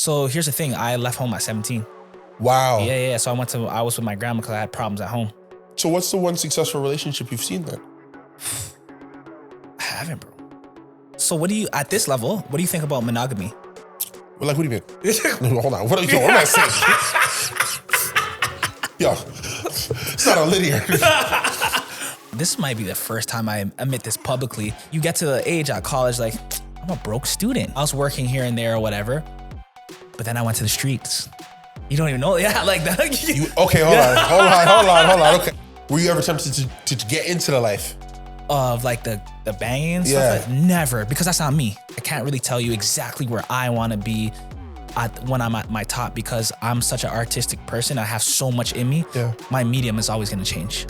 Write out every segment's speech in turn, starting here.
So here's the thing. I left home at 17. Wow. Yeah. So I was with my grandma because I had problems at home. So what's the one successful relationship you've seen then? I haven't, bro. So at this level, what do you think about monogamy? Well, like, what do you mean? Hold on. What am I saying? Yo, it's not on linear. This might be the first time I admit this publicly. You get to the age at college, like, I'm a broke student. I was working here and there or whatever, but then I went to the streets. You don't even know. Yeah, like that. Okay, hold on. Okay. Were you ever tempted to get into the life? Of like the banging and stuff? Like, never, because that's not me. I can't really tell you exactly where I want to be when I'm at my top because I'm such an artistic person. I have so much in me. Yeah. My medium is always going to change.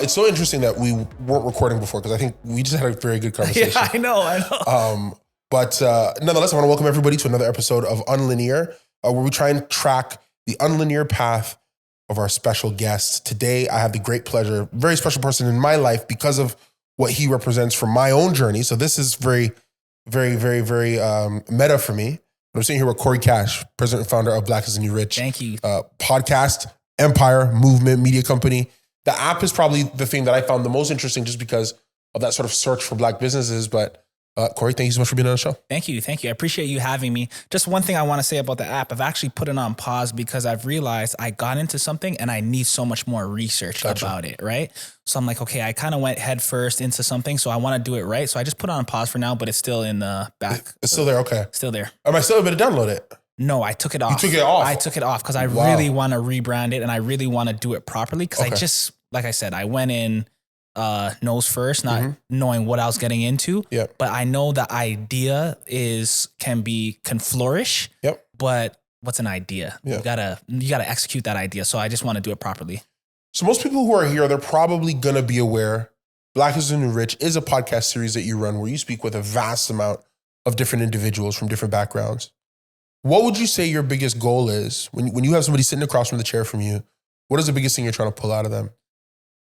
It's so interesting that we weren't recording before because I think we just had a very good conversation. Yeah, I know. But nonetheless, I want to welcome everybody to another episode of Unlinear, where we try and track the unlinear path of our special guests. Today, I have the great pleasure, very special person in my life because of what he represents from my own journey. So this is very, very, very, very meta for me. I'm sitting here with Cory Cash, president and founder of Black is the New Rich. Thank you. Podcast, empire, movement, media company. The app is probably the thing that I found the most interesting just because of that sort of search for Black businesses. But Cory, thank you so much for being on the show. Thank you. I appreciate you having me. Just one thing I want to say about the app. I've actually put it on pause because I've realized I got into something and I need so much more research about it, right? So I'm like, okay, I kind of went head first into something, so I want to do it right. So I just put it on pause for now, but it's still in the back. It's still there, okay. Still there. Am I still able to download it? No, I took it off. You took it off? I took it off because I really want to rebrand it and I really want to do it properly because I just, like I said, I went in nose first, not knowing what I was getting into. Yep. But I know the idea can flourish. Yep. But what's an idea? Yep. You gotta execute that idea. So I just want to do it properly. So most people who are here, they're probably gonna be aware Black is the New Rich is a podcast series that you run where you speak with a vast amount of different individuals from different backgrounds. What would you say your biggest goal is when you have somebody sitting across from the chair from you? What is the biggest thing you're trying to pull out of them?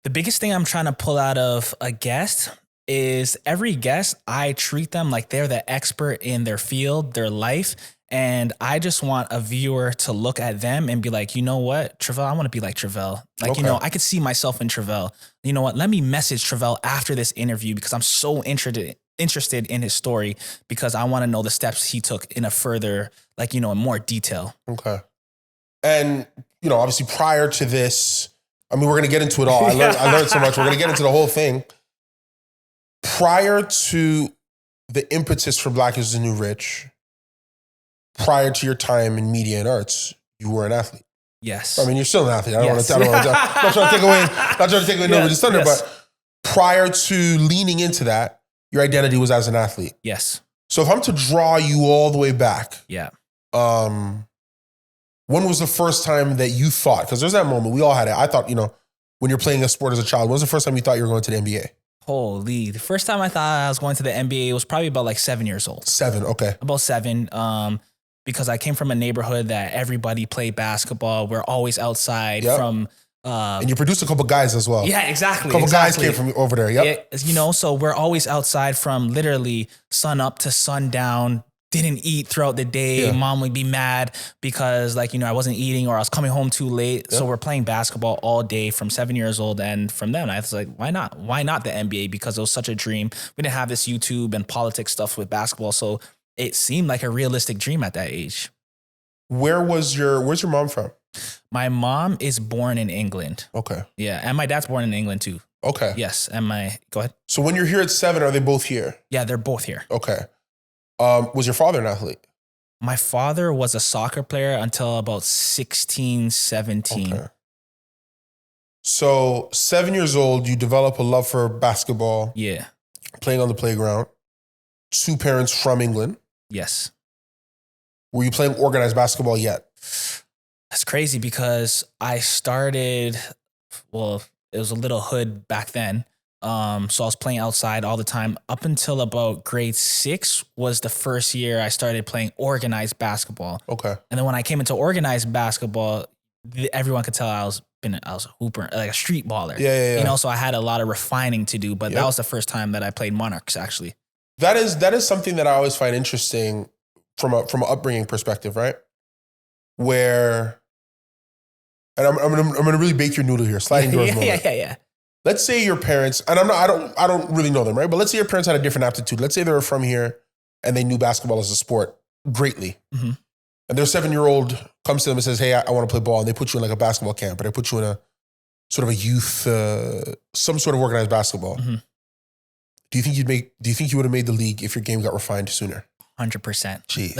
The biggest thing I'm trying to pull out of a guest is every guest, I treat them like they're the expert in their field, their life. And I just want a viewer to look at them and be like, you know what, Travell, I want to be like Travell. Like, I could see myself in Travell. You know what, let me message Travell after this interview because I'm so interested in his story because I want to know the steps he took in a further, in more detail. Okay. And, obviously prior to this, we're going to get into it all. I learned so much. We're going to get into the whole thing. Prior to the impetus for Black is the New Rich, prior to your time in media and arts, you were an athlete. Yes. You're still an athlete. I'm not trying to take away nobody's thunder, but prior to leaning into that, your identity was as an athlete. Yes. So if I'm to draw you all the way back, when was the first time that you thought, because there's that moment, we all had it. I thought, when you're playing a sport as a child, when was the first time you thought you were going to the NBA? Holy, the first time I thought I was going to the NBA was probably about 7 years old. 7, okay. About 7, because I came from a neighborhood that everybody played basketball. We're always outside from... and you produced a couple guys as well. Yeah, exactly. A couple guys came from over there, yep. Yeah, so we're always outside from literally sun up to sundown. Didn't eat throughout the day. Yeah. Mom would be mad because I wasn't eating or I was coming home too late. Yep. So we're playing basketball all day from 7 years old. And from then I was like, why not? Why not the NBA? Because it was such a dream. We didn't have this YouTube and politics stuff with basketball. So it seemed like a realistic dream at that age. Where's your mom from? My mom is born in England. Okay. Yeah. And my dad's born in England too. Okay. Yes. And go ahead. So when you're here at 7, are they both here? Yeah, they're both here. Okay. Was your father an athlete? My father was a soccer player until about 16, 17. Okay. So 7 years old, you develop a love for basketball. Yeah. Playing on the playground. 2 parents from England. Yes. Were you playing organized basketball yet? That's crazy because I started, it was a little hood back then. So I was playing outside all the time up until about grade 6 was the first year I started playing organized basketball. Okay. And then when I came into organized basketball, everyone could tell I was a hooper, like a street baller. Yeah. So I had a lot of refining to do, but that was the first time that I played Monarchs actually. That is something that I always find interesting from an upbringing perspective, right? Where, and I'm gonna really bake your noodle here, sliding doors moment. Yeah. Let's say your parents, and I don't really know them, right? But let's say your parents had a different aptitude. Let's say they were from here and they knew basketball as a sport greatly. Mm-hmm. And their 7-year-old comes to them and says, "Hey, I want to play ball," and they put you in like a basketball camp, or they put you in a sort of a youth, some sort of organized basketball. Mm-hmm. Do you think you would have made the league if your game got refined sooner? 100%. Jeez.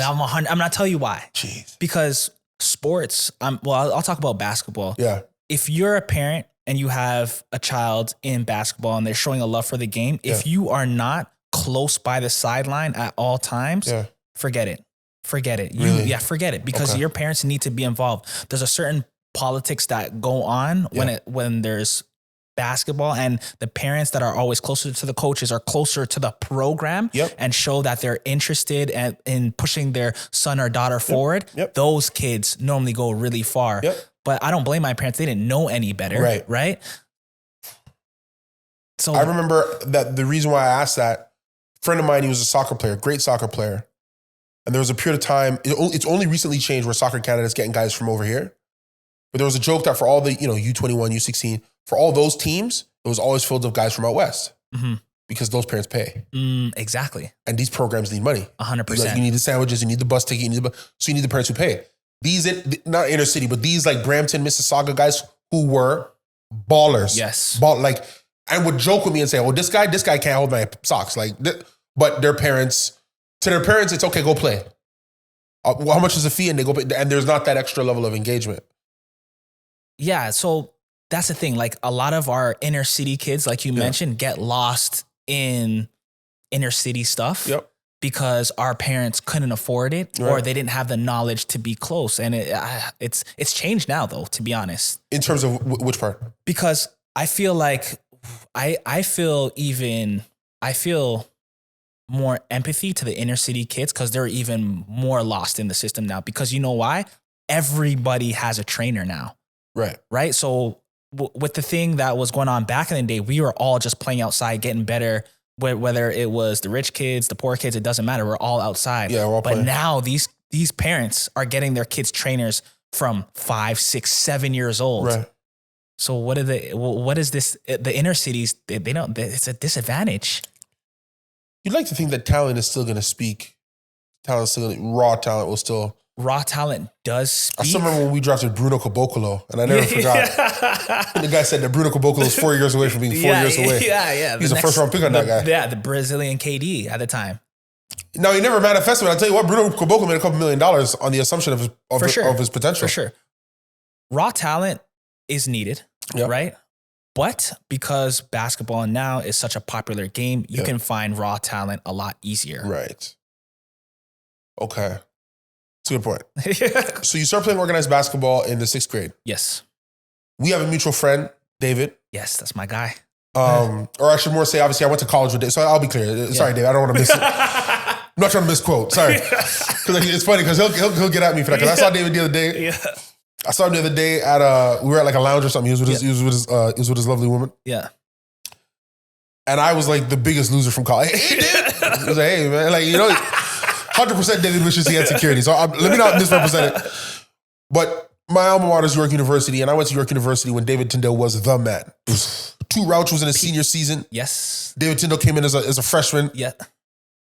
I'm not tell you why. Jeez. Because sports, I'll talk about basketball. Yeah. If you're a parent and you have a child in basketball and they're showing a love for the game, if you are not close by the sideline at all times, forget it. Forget it. Really? Forget it. Because your parents need to be involved. There's a certain politics that go on when there's basketball, and the parents that are always closer to the coaches are closer to the program and show that they're interested in pushing their son or daughter forward. Those kids normally go really far. But I don't blame my parents. They didn't know any better. Right. So I remember that the reason why I asked that, a friend of mine, he was a soccer player, great soccer player. And there was a period of time, it's only recently changed where Soccer Canada is getting guys from over here. But there was a joke that for all the, U21, U16, for all those teams, it was always filled with guys from out west because those parents pay. Exactly. And these programs need money. 100%. You need the sandwiches, you need the bus ticket, so you need the parents who pay. These, not inner city, but these like Brampton, Mississauga guys who were ballers. Yes. And would joke with me and say, "Well, this guy can't hold my socks." But to their parents, it's okay, go play. How much is the fee? And they go, and there's not that extra level of engagement. Yeah, so that's the thing. Like a lot of our inner city kids, like you mentioned, get lost in inner city stuff because our parents couldn't afford it or they didn't have the knowledge to be close. And it's changed now, though, to be honest. In terms of which part? Because I feel like I feel more empathy to the inner city kids because they're even more lost in the system now. Because you know why? Everybody has a trainer now. Right. So with the thing that was going on back in the day, we were all just playing outside, getting better, whether it was the rich kids, the poor kids, it doesn't matter. We're all outside. Yeah, we're all playing. But now these parents are getting their kids trainers from 5, 6, 7 years old. Right. So what is this? The inner cities, they don't, it's a disadvantage. You'd like to think that talent is still going to speak. Raw talent will still. Raw talent does speak. I still remember when we drafted Bruno Caboclo, and I never forgot. The guy said that Bruno Caboclo is 4 years away from being 4 years away. Yeah. He's a first-round pick on that guy. Yeah, the Brazilian KD at the time. No, he never manifested, but I'll tell you what, Bruno Caboclo made a couple $1 million on the assumption of his potential. For sure. Raw talent is needed, right? But because basketball now is such a popular game, you can find raw talent a lot easier. Right. Okay. That's a good point. So you start playing organized basketball in the 6th grade. Yes. We have a mutual friend, David. Yes, that's my guy. Or I should more say, obviously, I went to college with David. So I'll be clear. Sorry, David. I don't want to miss it. I'm not trying to misquote. Sorry. Because it's funny because he'll get at me for that. Because I saw David the other day. Yeah. I saw him the other day at we were at like a lounge or something. He was with his lovely woman. Yeah. And I was like the biggest loser from college. Hey, dude. I was like, hey, man. 100% David wishes he had security. So let me not misrepresent it. But my alma mater is York University, and I went to York University when David Tyndale was the man. Tu Rauch was in his senior season. Yes. David Tyndale came in as a freshman. Yeah.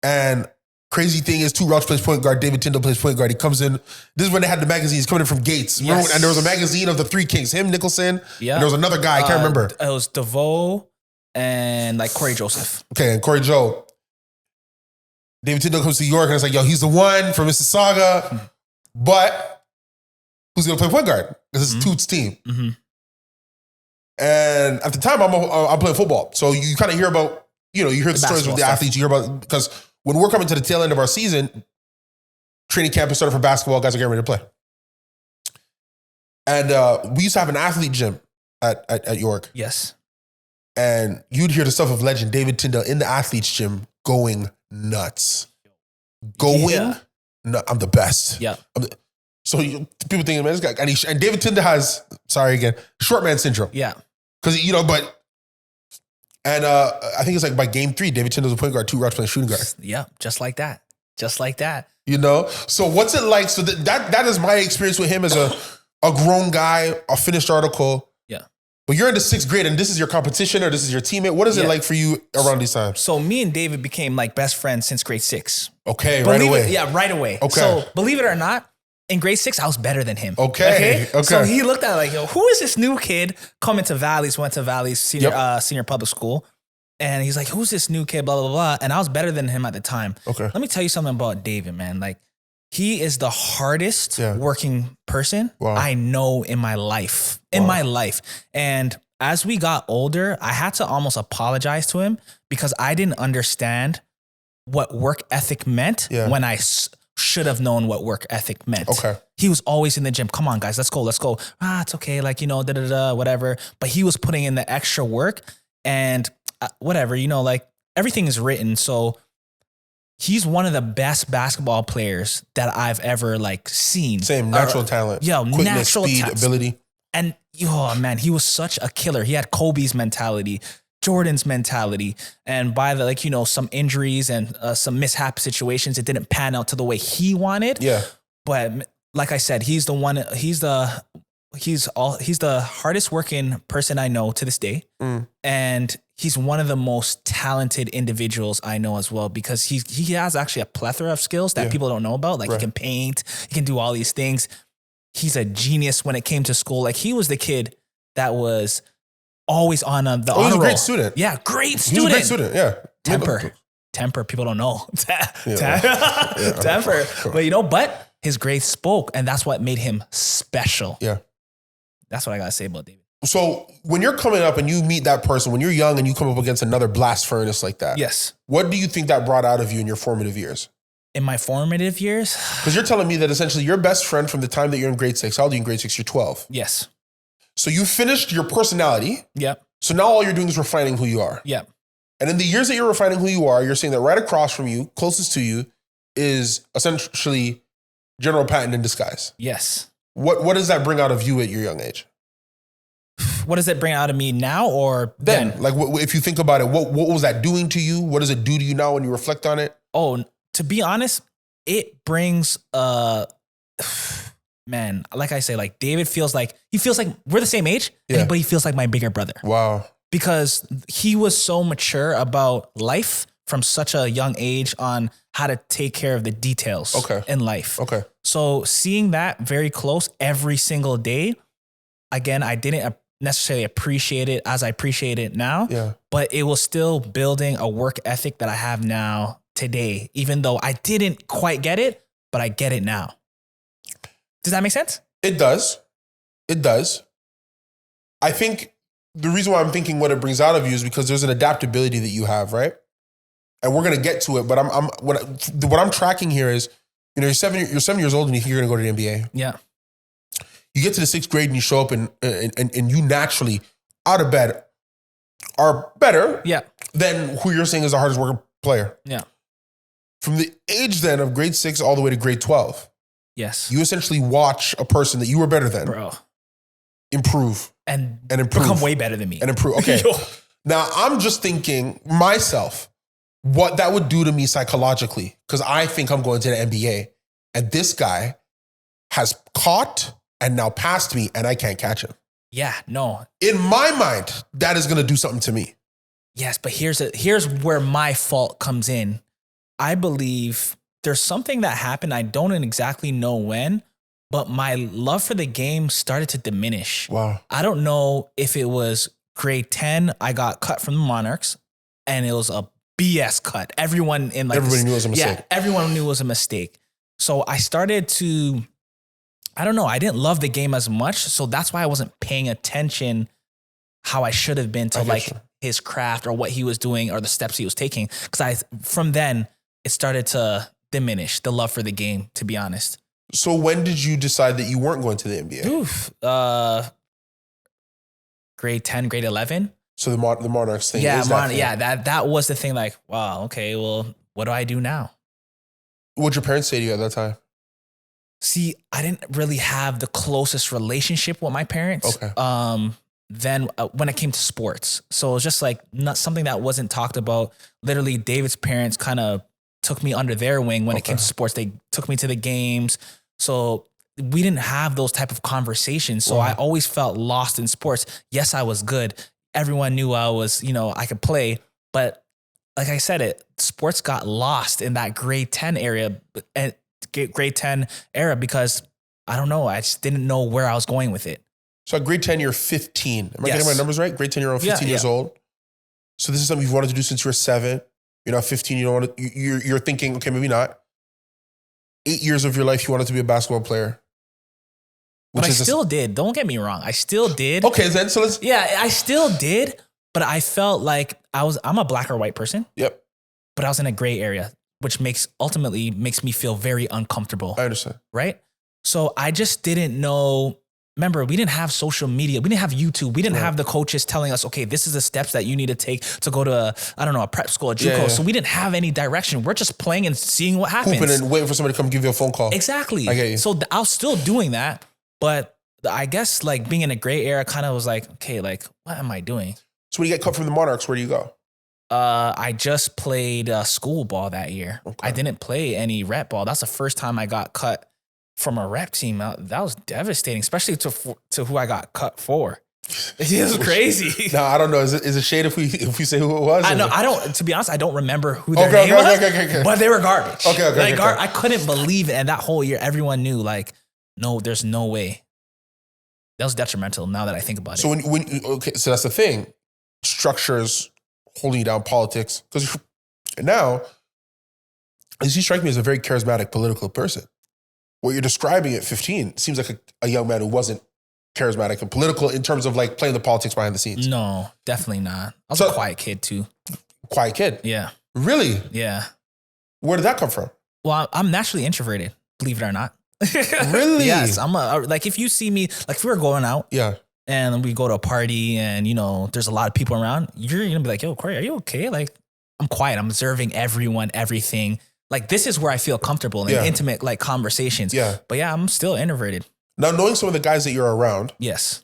And crazy thing is, Tu Rauch plays point guard, David Tyndale plays point guard. He comes in. This is when they had the magazines coming in from Gates. Remember, and there was a magazine of the Three Kings, him, Nicholson. Yeah. And there was another guy, I can't remember. It was DeVoe and like Corey Joseph. Okay, and Corey Joe. David Tyndale comes to York and it's like, yo, he's the one from Mississauga, but who's going to play point guard? Because it's Toots' team. Mm-hmm. And at the time, I'm playing football. So you kind of hear about, you hear the stories with the athletes. You hear about, because when we're coming to the tail end of our season, training camp is started for basketball, guys are getting ready to play. And we used to have an athlete gym at York. Yes. And you'd hear the stuff of legend David Tyndale in the athletes gym going nuts. No, I'm the best. Yeah. So people think, man, this guy, and David Tyndale has, sorry again, short man syndrome. Yeah. Because, but And I think it's like by game 3, David Chin was a point guard, 2 guards playing shooting guard. Yeah, just like that. Just like that. You know? So what's it like? So that is my experience with him as a grown guy, a finished article. Yeah. But you're in the 6th grade and this is your competition or this is your teammate. What is it like for you around these times? So me and David became like best friends since grade 6. Okay, right away. Right away. Okay. So believe it or not, in grade 6, I was better than him. Okay. So he looked at it like, yo, who is this new kid coming to Valleys, went to Valleys senior public school. And he's like, who's this new kid, blah, blah, blah. And I was better than him at the time. Okay. Let me tell you something about David, man. Like, he is the hardest working person I know in my life. And as we got older, I had to almost apologize to him because I didn't understand what work ethic meant when I should have known what work ethic meant. Okay. He was always in the gym. Come on, guys, let's go. It's okay. Like, whatever. But he was putting in the extra work and whatever, like everything is written. So he's one of the best basketball players that I've ever like seen. Same natural talent. Quickness, natural speed, ability. And man, he was such a killer. He had Kobe's mentality, Jordan's mentality, and by the some injuries and some mishap situations, it didn't pan out to the way he wanted. Yeah. But like I said, he's the hardest working person I know to this day. And he's one of the most talented individuals I know as well, because he has actually a plethora of skills that people don't know about. Like he can paint, he can do all these things. He's a genius when it came to school. Like he was the kid that was always on the honor roll. He was a great student. Yeah, great student. He was a great student, yeah. Temper, people don't know. Temper. But his grades spoke, and that's what made him special. Yeah. That's what I got to say about David. So when you're coming up and you meet that person, when you're young and you come up against another blast furnace like that, yes. What do you think that brought out of you in your formative years? In my formative years? Because you're telling me that essentially your best friend from the time that you're in grade 6, how old are you in grade 6? You're 12. Yes. So you finished your personality. Yep. So now all you're doing is refining who you are. Yep. And in the years that you're refining who you are, you're saying that right across from you, closest to you, is essentially General Patton in disguise. Yes. What does that bring out of you at your young age? What does it bring out of me now or then? Like, if you think about it, what was that doing to you? What does it do to you now when you reflect on it? Oh, to be honest, it brings man, like I say, like David feels like we're the same age, but he feels like my bigger brother. Wow. Because he was so mature about life from such a young age on how to take care of the details in life. Okay. So seeing that very close every single day, again, I didn't necessarily appreciate it as I appreciate it now, but it was still building a work ethic that I have now today, even though I didn't quite get it, but I get it now. Does that make sense? It does. It does. I think the reason why I'm thinking what it brings out of you is because there's an adaptability that you have, right? And we're gonna get to it, but what I'm tracking here is, you're 7 years old and you think you're gonna go to the NBA. Yeah. You get to the 6th grade and you show up and you naturally, out of bed, are better than who you're saying is the hardest working player. Yeah. From the age then of grade 6 all the way to grade 12. Yes. You essentially watch a person that you were better than improve and improve. Become way better than me. And improve. Okay. Now I'm just thinking myself, what that would do to me psychologically, because I think I'm going to the NBA and this guy has caught and now passed me and I can't catch him. Yeah, no. In my mind, that is going to do something to me. Yes, but here's where my fault comes in. I believe there's something that happened. I don't exactly know when, but my love for the game started to diminish. Wow. I don't know if it was grade 10, I got cut from the Monarchs and it was a BS cut. Everyone knew it was a mistake. Yeah, everyone knew it was a mistake. So I started to, I don't know, I didn't love the game as much. So that's why I wasn't paying attention how I should have been to his craft or what he was doing or the steps he was taking. Because from then, it started to diminish the love for the game, to be honest. So when did you decide that you weren't going to the NBA? Grade 10, grade 11. So the Monarchs thing. Yeah, that was the thing. Like, wow, okay, well, what do I do now? What'd your parents say to you at that time? See, I didn't really have the closest relationship with my parents. Okay. than when it came to sports. So it was just like not something that wasn't talked about. Literally, David's parents kind of took me under their wing when it came to sports. They took me to the games. So we didn't have those type of conversations. So I always felt lost in sports. Yes, I was good. Everyone knew I was, I could play. But like I said, sports got lost in that grade 10 area, grade 10 era, because I don't know. I just didn't know where I was going with it. So at grade 10, you're 15. Am I getting my numbers right? Grade 10, you're 15 years old. So this is something you've wanted to do since you were 7. You're now 15. You don't want to, you're thinking, okay, maybe not. 8 years of your life, you wanted to be a basketball player. But I still did. Don't get me wrong. I still did. Okay, then so let's. Yeah, I still did. But I felt like I'm a black or white person. Yep. But I was in a gray area, which ultimately makes me feel very uncomfortable. I understand. Right? So I just didn't know. Remember, we didn't have social media. We didn't have YouTube. We didn't have the coaches telling us, okay, this is the steps that you need to take to go to a prep school, a JUCO. So we didn't have any direction. We're just playing and seeing what happens. Hooping and waiting for somebody to come give you a phone call. Exactly. I get you. So I was still doing that. But I guess like being in a gray area kind of was like, okay, like what am I doing? So when you get cut from the Monarchs, where do you go? I just played school ball that year. Okay. I didn't play any rep ball. That's the first time I got cut from a rep team. That was devastating, especially to who I got cut for. It was crazy. No, I don't know. Is it shade if we say who it was? I know. I don't. To be honest, I don't remember who their name was. Okay. But they were garbage. Okay. I couldn't believe it. And that whole year, everyone knew. Like, no, there's no way. That was detrimental. Now that I think about it. So so that's the thing. Structures holding you down, politics. Because now, you strike me as a very charismatic political person. What you're describing at 15 seems like a young man who wasn't charismatic and political in terms of like playing the politics behind the scenes. No, definitely not. I was a quiet kid too. Quiet kid? Yeah. Really? Yeah. Where did that come from? Well, I'm naturally introverted, believe it or not. Really? Yes. Like if you see me, like if we were going out. Yeah. And we go to a party and, there's a lot of people around, you're going to be like, yo, Cory, are you okay? Like, I'm quiet. I'm observing everyone, everything. Like, this is where I feel comfortable in intimate, like, conversations. Yeah. But yeah, I'm still introverted. Now, knowing some of the guys that you're around. Yes.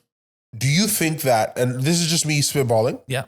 Do you think that, and this is just me spitballing. Yeah.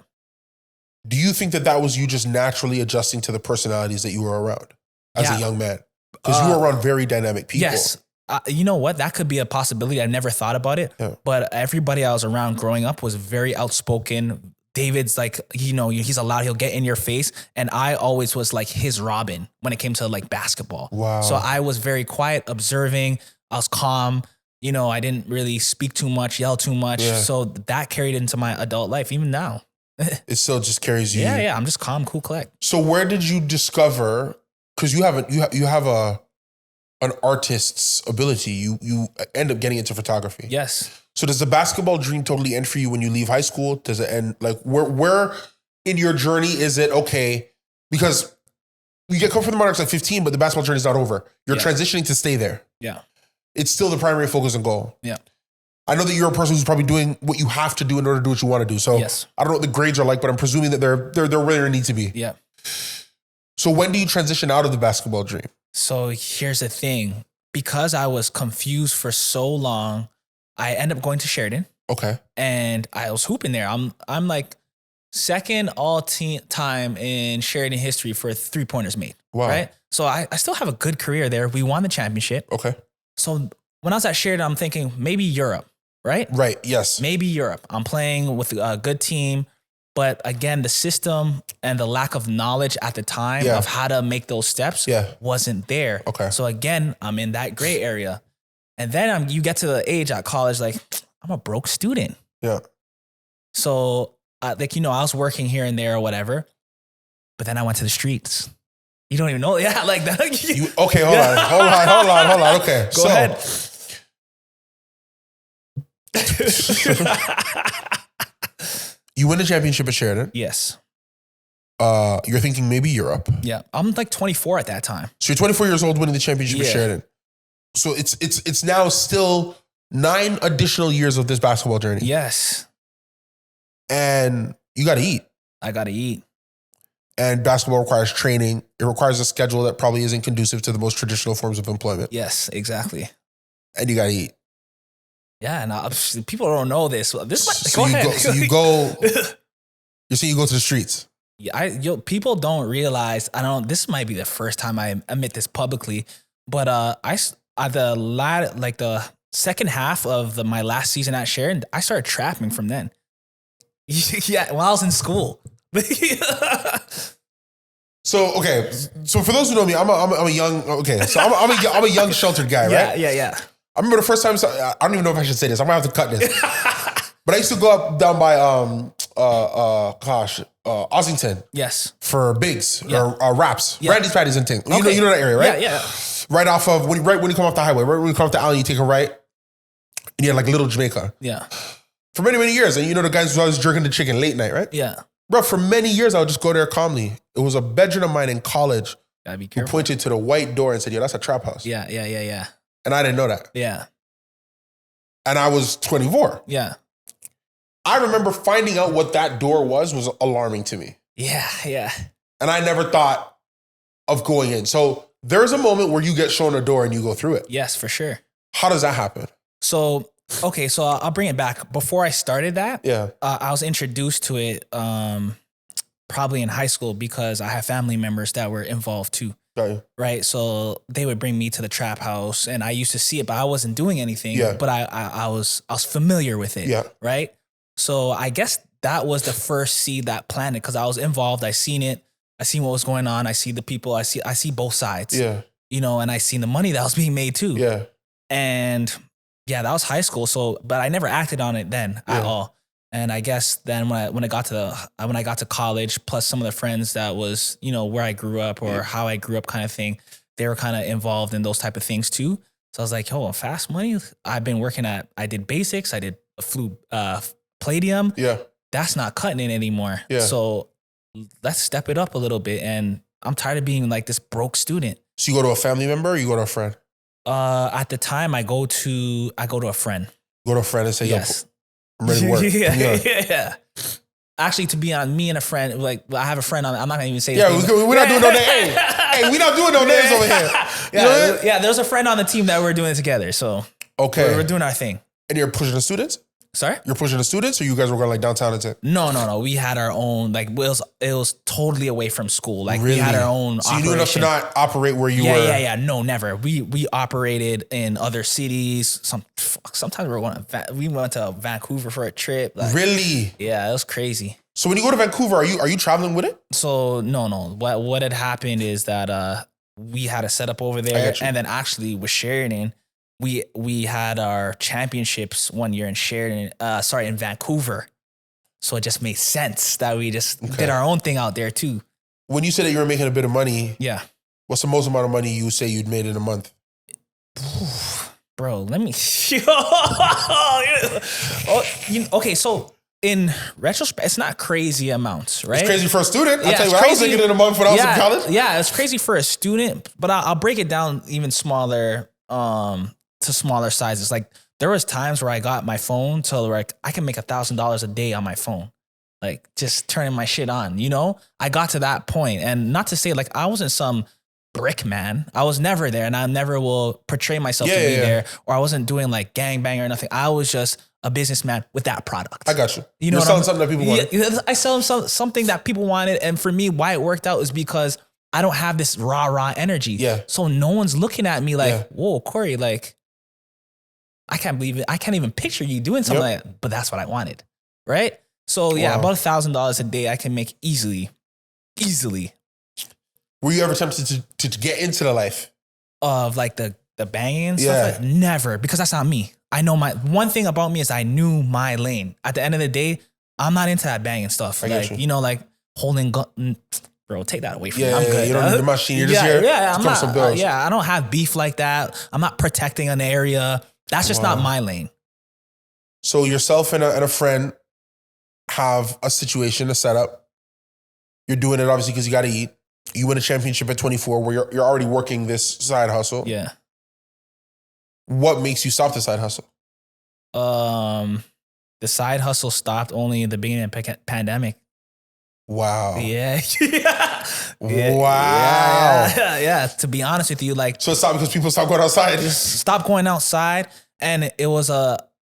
Do you think that was you just naturally adjusting to the personalities that you were around as a young man? Because you were around very dynamic people. Yes. You know what? That could be a possibility. I never thought about it. Yeah. But everybody I was around growing up was very outspoken. David's like, he's allowed, he'll get in your face. And I always was like his Robin when it came to like basketball. Wow. So I was very quiet, observing. I was calm. I didn't really speak too much, yell too much. Yeah. So that carried into my adult life, even now. It still just carries you. Yeah. I'm just calm, cool, collect. So where did you discover, because you have an artist's ability, you end up getting into photography. Yes. So does the basketball dream totally end for you when you leave high school? Does it end, like, where in your journey is it okay? Because you get cut from the Monarchs at 15, but the basketball journey is not over. You're transitioning to stay there. Yeah. It's still the primary focus and goal. Yeah. I know that you're a person who's probably doing what you have to do in order to do what you want to do. So yes. I don't know what the grades are like, but I'm presuming that they're where they need to be. Yeah. So when do you transition out of the basketball dream? So here's the thing. Because I was confused for so long, I ended up going to Sheridan. Okay. And I was hooping there. I'm like second all time in Sheridan history for 3-pointers made. Wow. Right? So I still have a good career there. We won the championship. Okay. So when I was at Sheridan, I'm thinking maybe Europe, right? Right, yes. Maybe Europe. I'm playing with a good team. But again, the system and the lack of knowledge at the time of how to make those steps wasn't there. Okay. So again, I'm in that gray area. And then you get to the age at college, like, I'm a broke student. Yeah. So, I was working here and there or whatever. But then I went to the streets. You don't even know. Yeah, like that. Hold on. Okay. Go ahead. You win the championship at Sheridan. Yes. You're thinking maybe Europe. Yeah. I'm like 24 at that time. So you're 24 years old winning the championship at Sheridan. So it's now still 9 additional years of this basketball journey. Yes. And you got to eat. I got to eat. And basketball requires training. It requires a schedule that probably isn't conducive to the most traditional forms of employment. Yes, exactly. And you got to eat. Yeah, and people don't know this. So Go you ahead. go. So you go. You see, you go to the streets. Yeah, people don't realize. I don't. This might be the first time I admit this publicly, but the second half of my last season at Sheridan, I started trapping from then. Yeah, while I was in school. So okay, so for those who know me, I'm a young I'm a young sheltered guy, right? Yeah. I remember the first time. I don't even know if I should say this. I'm gonna have to cut this. But I used to go up down by Ossington. Yes. For bigs or wraps, Randy's Patties and things. Okay. You know that area, right? Yeah. Right off of when you come off the highway, right when you come off the alley, you take a right, and you're like Little Jamaica. Yeah. For many years, and you know the guys who always jerking the chicken late night, right? Yeah. Bro, for many years, I would just go there calmly. It was a bedroom of mine in college Gotta be who careful. pointed to the white door and said, "Yo, that's a trap house." Yeah. And I didn't know that. Yeah. And I was 24. Yeah. I remember finding out what that door was alarming to me. Yeah. And I never thought of going in. So there's a moment where you get shown a door and you go through it. Yes, for sure. How does that happen? So, okay, so I'll bring it back. Before I started that, Yeah. I was introduced to it probably in high school because I have family members that were involved too. Got you. Right. So they would bring me to the trap house and I used to see it, but I wasn't doing anything. Yeah. But I was familiar with it. Yeah. Right. So I guess that was the first seed that planted because I was involved. I seen it. I seen what was going on. I see the people. I see both sides. Yeah. You know, and I seen the money that was being made too. Yeah. And yeah, that was high school. So, but I never acted on it then at all. And I guess then when I got to college, plus some of the friends that was, you know, where I grew up or how I grew up kind of thing, they were kind of involved in those type of things too. So I was like, oh, fast money. I did basics. I did Palladium. Yeah. That's not cutting it anymore. Yeah. So let's step it up a little bit. And I'm tired of being like this broke student. So you go to a family member or you go to a friend? At the time I go to a friend. Go to a friend and say, Yes. yo, I'm ready to work. Yeah. Actually, to be honest, me and a friend, like I have a friend on. I'm not gonna even say. Yeah, his name, we're not doing no names. Hey, we're not doing no names over here. You know what? Yeah. There's a friend on the team that we're doing it together. So Okay. we're doing our thing. And you're pushing the students? Sorry? You're pushing the students, or you guys were going like downtown and thing? No. We had our own. Like it was totally away from school. Like Really? we had our own. So you knew enough to not operate where you were. Yeah. No, never. We operated in other cities. Sometimes we went to Vancouver for a trip. Like, Really? yeah, it was crazy. So when you go to Vancouver, are you traveling with it? So no. What had happened is that we had a setup over there, and then actually with Sheridan, we had our championships one year in Sheridan. In Vancouver. So it just made sense that we just did our own thing out there too. When you said that you were making a bit of money, Yeah, what's the most amount of money you say you'd made in a month? bro. Let me. Okay, so. In retrospect, it's not crazy amounts, right? It's crazy for a student. I'll Yeah, tell you it's what I was crazy. thinking in a month when I was in college. Yeah, it's crazy for a student, but I'll break it down even smaller, to smaller sizes. Like there was times where I got my phone to like I can make $1,000 a day on my phone, like just turning my shit on. You know, I got to that point, and not to say like I wasn't some brick man. I was never there, and I never will portray myself to be there, or I wasn't doing like gangbang or nothing. I was just a businessman with that product. I got you. You know, You're selling something that people wanted. Yeah, I sell them something that people wanted, and for me, why it worked out is because I don't have this raw energy. Yeah. So no one's looking at me like, "Whoa, Cory!" Like, I can't believe it. I can't even picture you doing something like that. But that's what I wanted, right? So yeah, about $1,000 a day I can make easily. Were you ever tempted to get into the life of like the banging and stuff? Like, never, because that's not me. I know one thing about me is I knew my lane. At the end of the day, I'm not into that banging stuff. Like, you know, like holding gun. Bro, take that away from me. I'm good. You don't need the machine. You're just here. Yeah, I'm not. I don't have beef like that. I'm not protecting an area. That's just not my lane. So yourself and a friend have a situation, a setup. You're doing it obviously because you got to eat. You win a championship at 24 where you're already working this side hustle. Yeah. What makes you stop the side hustle? The side hustle stopped only in the beginning of the pandemic. Wow. Yeah. Wow. Yeah. To be honest with you, like. So it stopped because people stopped going outside. Stop going outside. And it was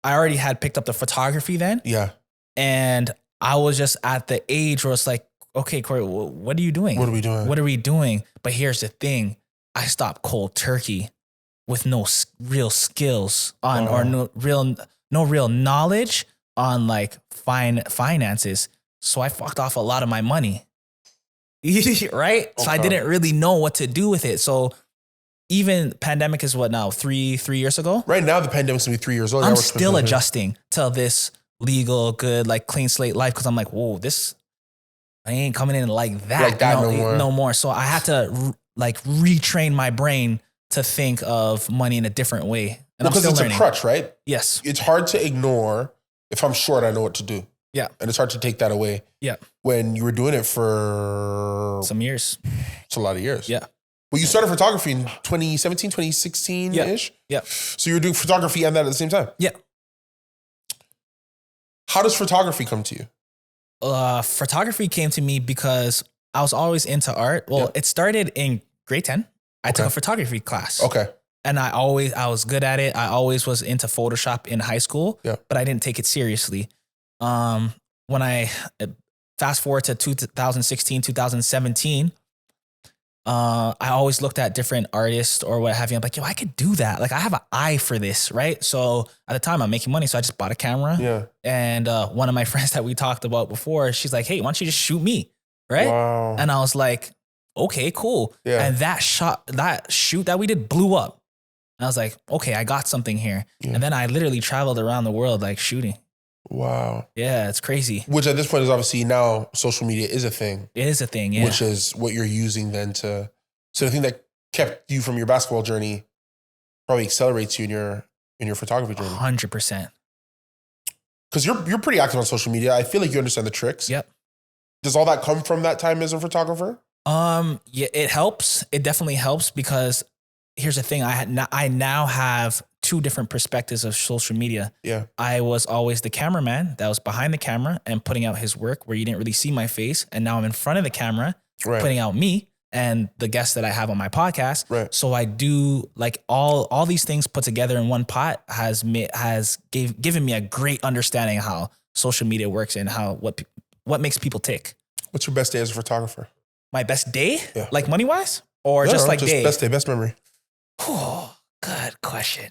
I already had picked up the photography then. Yeah. And I was just at the age where it's like, okay, Cory, what are you doing? What are we doing? What are we doing? But here's the thing. I stopped cold turkey with no real skills on, or no real knowledge on like finances. So I fucked off a lot of my money. Right? Okay. So I didn't really know what to do with it. So even pandemic is what now, three years ago? Right now, the pandemic's gonna be 3 years old. I'm still adjusting to this legal, good, like clean slate life. Cause I'm like, whoa, I ain't coming in like that no more. So I had to like retrain my brain to think of money in a different way. And because it's learning. A crutch, right? Yes. It's hard to ignore. If I'm short, I know what to do. Yeah. And it's hard to take that away. Yeah. When you were doing it for some years. It's a lot of years. Yeah. Well, you started photography in 2017, 2016-ish? Yeah. So you were doing photography and that at the same time? Yeah. How does photography come to you? Photography came to me because I was always into art. Well, it started in grade 10. I took a photography class. Okay. And I was good at it. I always was into Photoshop in high school, but I didn't take it seriously. When I fast forward to 2016, 2017, I always looked at different artists or what have you. I'm like, yo, I could do that. Like I have an eye for this, right? So at the time I'm making money. So I just bought a camera. Yeah. And one of my friends that we talked about before, she's like, hey, why don't you just shoot me? Right. Wow. And I was like, okay, cool. Yeah. And that shoot that we did blew up. And I was like, okay, I got something here. Yeah. And then I literally traveled around the world, like shooting. Wow. Yeah, it's crazy. Which at this point is obviously now social media is a thing. It is a thing, yeah. Which is what you're using then to, so the thing that kept you from your basketball journey probably accelerates you in your photography journey. 100%. Because you're pretty active on social media. I feel like you understand the tricks. Yep. Does all that come from that time as a photographer? Yeah, it helps. It definitely helps because here's the thing. I now have two different perspectives of social media. Yeah. I was always the cameraman that was behind the camera and putting out his work where you didn't really see my face. And now I'm in front of the camera, putting out me and the guests that I have on my podcast. Right. So I do like all these things put together in one pot has given me a great understanding of how social media works and how what makes people tick. What's your best day as a photographer? My best day? Yeah. Like money wise? Or just day? Best day, best memory. Oh, good question.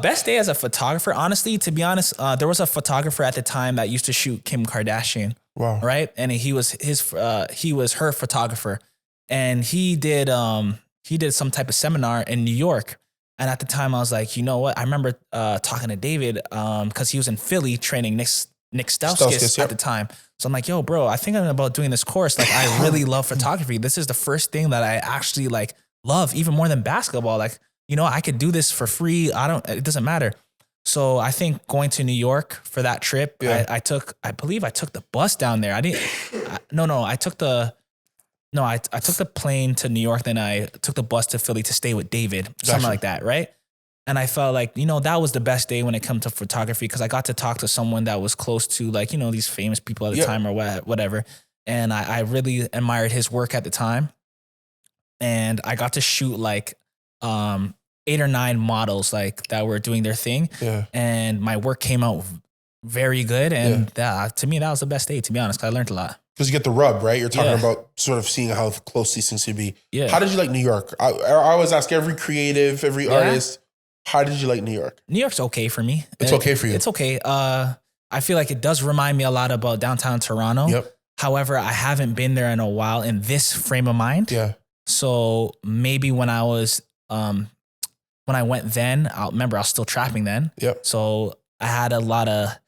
Best day as a photographer, honestly, to be honest, there was a photographer at the time that used to shoot Kim Kardashian. Wow. Right? And he was her photographer. And he did some type of seminar in New York. And at the time I was like, you know what? I remember talking to David because he was in Philly training Nick Stauskas at the time. So I'm like, yo, bro, I think I'm about doing this course. Like, I really love photography. This is the first thing that I actually like love even more than basketball. Like, you know, I could do this for free. It doesn't matter. So I think going to New York for that trip, I believe I took the bus down there. I took the plane to New York. Then I took the bus to Philly to stay with David, something like that. Right. And I felt like, you know, that was the best day when it comes to photography because I got to talk to someone that was close to like, you know, these famous people at the time or whatever. And I really admired his work at the time. And I got to shoot like 8 or 9 models like that were doing their thing. Yeah. And my work came out very good. And to me, that was the best day, to be honest, because I learned a lot. Because you get the rub, right? You're talking about sort of seeing how close these things could be. Yeah. How did you like New York? I always ask every creative, every artist, how did you like New York? New York's okay for me. It's okay for you? It's okay. I feel like it does remind me a lot about downtown Toronto. Yep. However, I haven't been there in a while in this frame of mind. Yeah. So maybe when I went then, I was still trapping then. Yep. So I had a lot of,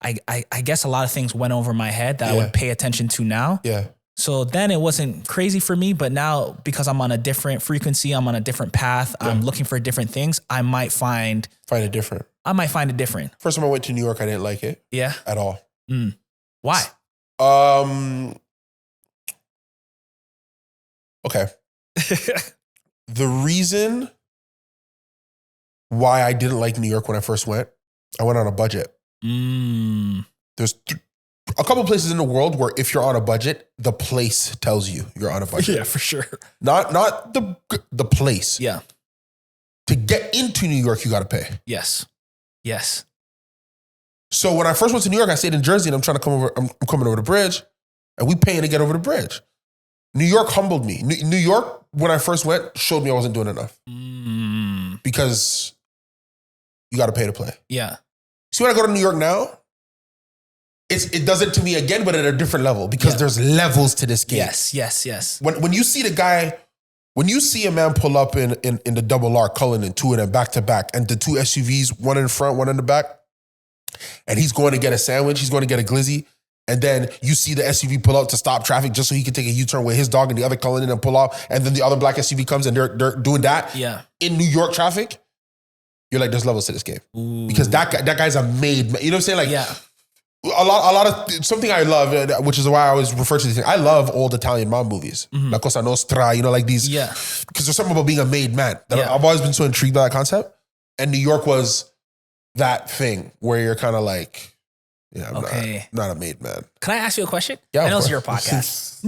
I guess a lot of things went over my head that I would pay attention to now. Yeah. So then it wasn't crazy for me, but now because I'm on a different frequency, I'm on a different path, I'm looking for different things, I might find it different. First time I went to New York, I didn't like it. Yeah. At all. Why? Okay. The reason why I didn't like New York when I first went, I went on a budget. There's a couple places in the world where if you're on a budget, the place tells you you're on a budget. Yeah, for sure. Not the place. Yeah. to get into New York, you got to pay. Yes. Yes. So when I first went to New York, I stayed in Jersey and I'm trying to come over. I'm coming over the bridge and we paying to get over the bridge. New York humbled me. New York, when I first went, showed me I wasn't doing enough. Because you got to pay to play. Yeah. See, when I go to New York now, it does it to me again, but at a different level because there's levels to this game. Yes. When you see the guy, when you see a man pull up in the double R Cullinan, two of them back to back, and the two SUVs, one in front, one in the back, and he's going to get a sandwich, he's going to get a glizzy, and then you see the SUV pull out to stop traffic just so he can take a U-turn with his dog and the other Cullinan and pull off, and then the other black SUV comes and they're doing that in New York traffic, you're like, there's levels to this game. Ooh. Because that guy's a made man. You know what I'm saying? Like, a lot of something I love, which is why I always refer to these things. I love old Italian mob movies, La Cosa Nostra, you know, like these. Yeah. Because there's something about being a made man. I've always been so intrigued by that concept. And New York was that thing where you're kind of like, I'm not a made man. Can I ask you a question? Yeah, I know it's your podcast,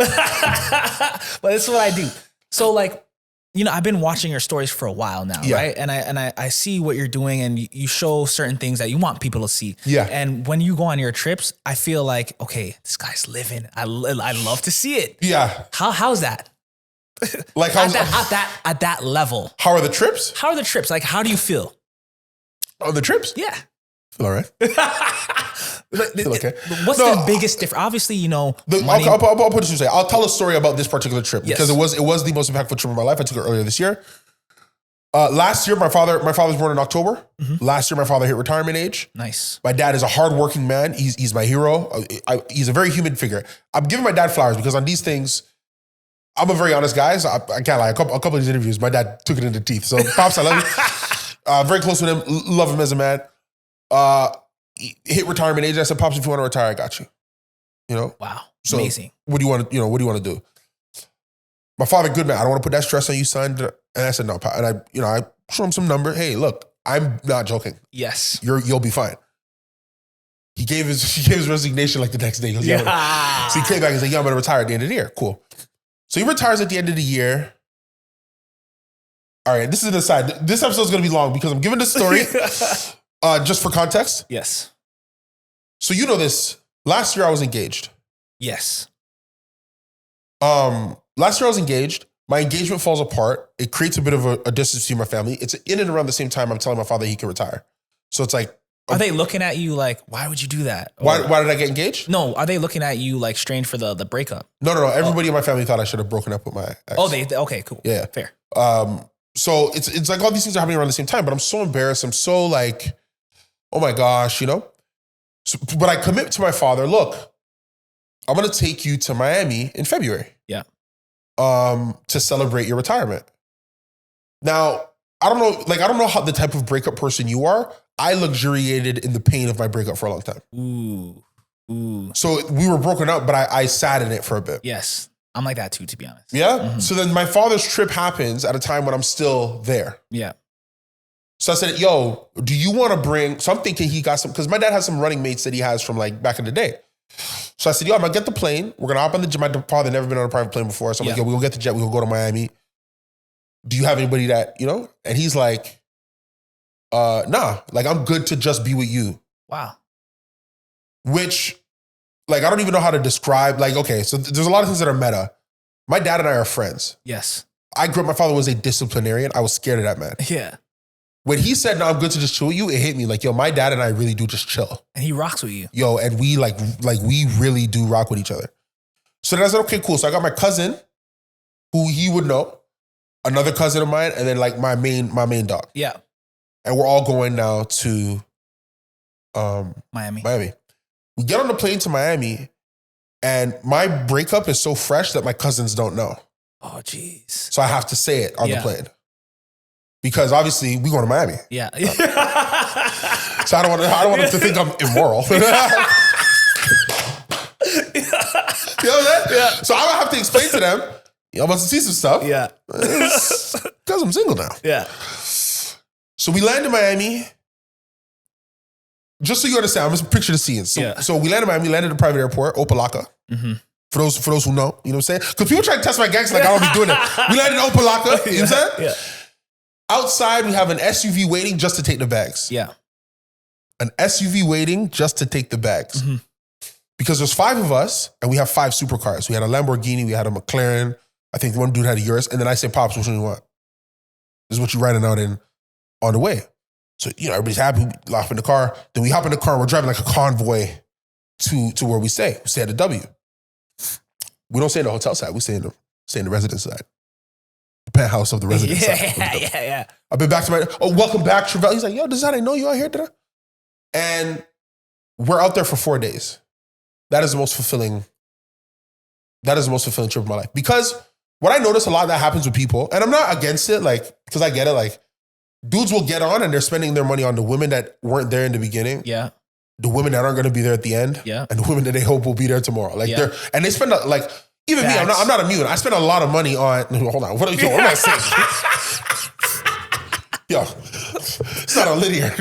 but this is what I do. So like, you know, I've been watching your stories for a while now, right? And I see what you're doing and you show certain things that you want people to see. Yeah. And when you go on your trips, I feel like, okay, this guy's living. I love to see it. Yeah. How's that? Like how's at that level? How are the trips? How are the trips? Like, how do you feel? On the trips? Yeah. Feel all right. Feel okay. What's the biggest difference? Obviously, you know. I'll put it this way. I'll tell a story about this particular trip because it was the most impactful trip of my life. I took it earlier this year. Last year, my father was born in October. Last year, my father hit retirement age. Nice. My dad is a hardworking man. He's my hero. He's a very human figure. I'm giving my dad flowers because on these things, I'm a very honest guy. So I can't lie. A couple of these interviews, my dad took it in the teeth. So pops, I love you. Very close with him. Love him as a man. Hit retirement age. I said, Pops, if you want to retire, I got you. You know? Wow. So amazing. What do you want to do? My father, good man. I don't want to put that stress on you, son. And I said, no, Pop. And I show him some number. Hey, look, I'm not joking. Yes. You'll be fine. He gave his resignation like the next day. He goes, So he came back and said, I'm going to retire at the end of the year. Cool. So he retires at the end of the year. All right, this is an aside. This episode is going to be long because I'm giving this story just for context. Yes. So you know this. Last year I was engaged. Yes. Last year I was engaged. My engagement falls apart. It creates a bit of a distance between my family. It's in and around the same time I'm telling my father he can retire. So it's like, are they looking at you like, why would you do that? Or, why did I get engaged? No, are they looking at you like strange for the breakup? No. Everybody in my family thought I should have broken up with my ex. Oh, okay, cool. Yeah. Fair. So it's like all these things are happening around the same time, but I'm so embarrassed. I'm so like, oh my gosh, you know? So, but I commit to my father, look, I'm going to take you to Miami in February. Yeah. To celebrate your retirement. Now, I don't know how the type of breakup person you are. I luxuriated in the pain of my breakup for a long time. Ooh. So we were broken up, but I sat in it for a bit. Yes. I'm like that too, to be honest. Yeah? Mm-hmm. So then my father's trip happens at a time when I'm still there. Yeah. So I said, yo, do you want to bring, so I'm thinking he got some, because my dad has some running mates that he has from like back in the day. So I said, yo, I'm going to get the plane. We're going to hop on the jet. My father had never been on a private plane before. So I'm like, yo, we'll get the jet. We'll go to Miami. Do you have anybody that, you know? And he's like, nah, like I'm good to just be with you. Wow. Which, like, I don't even know how to describe, like, okay, so there's a lot of things that are meta. My dad and I are friends. Yes. I grew up, my father was a disciplinarian. I was scared of that man. Yeah. When he said, no, I'm good to just chill with you, it hit me like, yo, my dad and I really do just chill. And he rocks with you. Yo, and we like we really do rock with each other. So then I said, okay, cool. So I got my cousin, who he would know, another cousin of mine, and then like my main dog. Yeah. And we're all going now to Miami. We get on the plane to Miami, and my breakup is so fresh that my cousins don't know. Oh, jeez. So I have to say it on the plane. Because obviously we going to Miami. Yeah. So I don't want them to think I'm immoral. You know what I'm saying? Yeah. So I have to explain to them, I'm about to see some stuff. Yeah. Because I'm single now. Yeah. So we land in Miami. Just so you understand, I'm just picture the scenes. So we landed in Miami, we landed at a private airport, Opalaka. Mm-hmm. For those who know, you know what I'm saying? Because people try to test my gangster like I don't be doing it. We landed in Opalaka, you know what I'm saying? Yeah. Outside, we have an SUV waiting just to take the bags. Yeah. An SUV waiting just to take the bags. Mm-hmm. Because there's 5 of us and we have 5 supercars. We had a Lamborghini, we had a McLaren. I think one dude had a Urus. And then I say, Pops, which one do you want? This is what you're riding out in on the way. So, everybody's happy. We lock in the car. Then we hop in the car and we're driving like a convoy to where we stay. We stay at the W. We don't stay in the hotel side. We stay in the residence side. The penthouse of the residence side. Yeah. I've been back to welcome back, Travell. He's like, yo, this is how they know you out here. And we're out there for 4 days. That is the most fulfilling trip of my life. Because what I notice a lot that happens with people, and I'm not against it, like, because I get it, like, dudes will get on and they're spending their money on the women that weren't there in the beginning. Yeah. The women that aren't going to be there at the end. Yeah. And the women that they hope will be there tomorrow. Like, they spend, like, even me, I'm not immune. I spend a lot of money on, hold on, what am I saying? Yo, it's not a linear.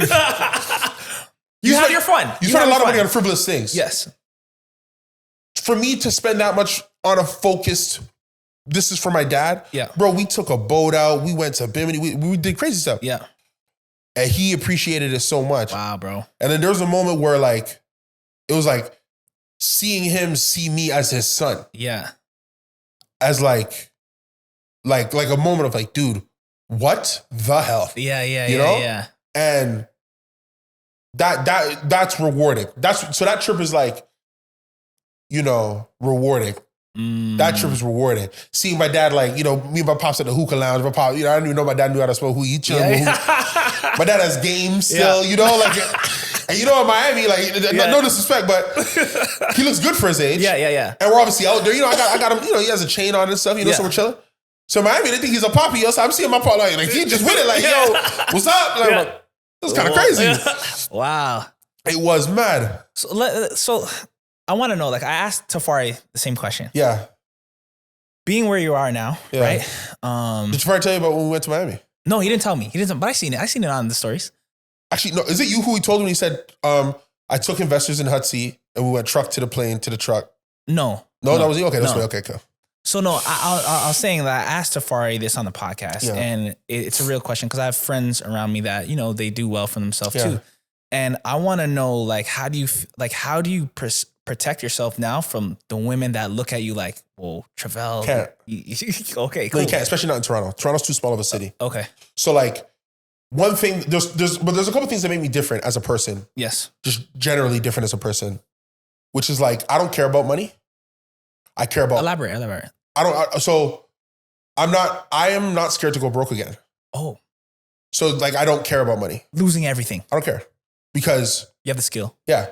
You have your fun. You spend a lot of money on frivolous things. Yes. For me to spend that much on a focused, this is for my dad. Yeah. Bro, we took a boat out. We went to Bimini. We did crazy stuff. Yeah. And he appreciated it so much. Wow, bro. And then there was a moment where like, it was like seeing him see me as his son. Yeah. As like a moment of like, dude, what the hell? Yeah. You know? Yeah. And that's rewarding. So that trip is like, rewarding. That trip is rewarding. Seeing my dad, like, me and my pops at the hookah lounge. My pop, I didn't even know my dad knew how to smoke hookah. He chilling with hookah. My dad has game still, like, and in Miami, like, no disrespect, but he looks good for his age. Yeah. And we're obviously out there. I got him, he has a chain on and stuff, so we're chilling. So Miami, they think he's a poppy. So I'm seeing my pop, like he just with it, like, yo, what's up? Like, like, this is kind of crazy. Wow. It was mad. So I want to know, like, I asked Tafari the same question. Yeah. Being where you are now, right? Did Tafari tell you about when we went to Miami? No, he didn't tell me. But I seen it on the stories. Actually, no. Is it you who he told when he said, I took investors in Hutsie and we went truck to the plane to the truck? No, that was you? Okay, that's right. Okay, cool. So no, I was saying that I asked Tafari this on the podcast, and it's a real question because I have friends around me that they do well for themselves too, and I want to know like how do you protect yourself now from the women that look at you like, whoa, Travell? Can't. Okay, cool. No, you can't, especially not in Toronto. Toronto's too small of a city. Okay. So like one thing, there's a couple things that make me different as a person. Yes. Just generally different as a person, which is like I don't care about money. I care about elaborate. I am not scared to go broke again. Oh. So like I don't care about money. Losing everything. I don't care. Because you have the skill. Yeah.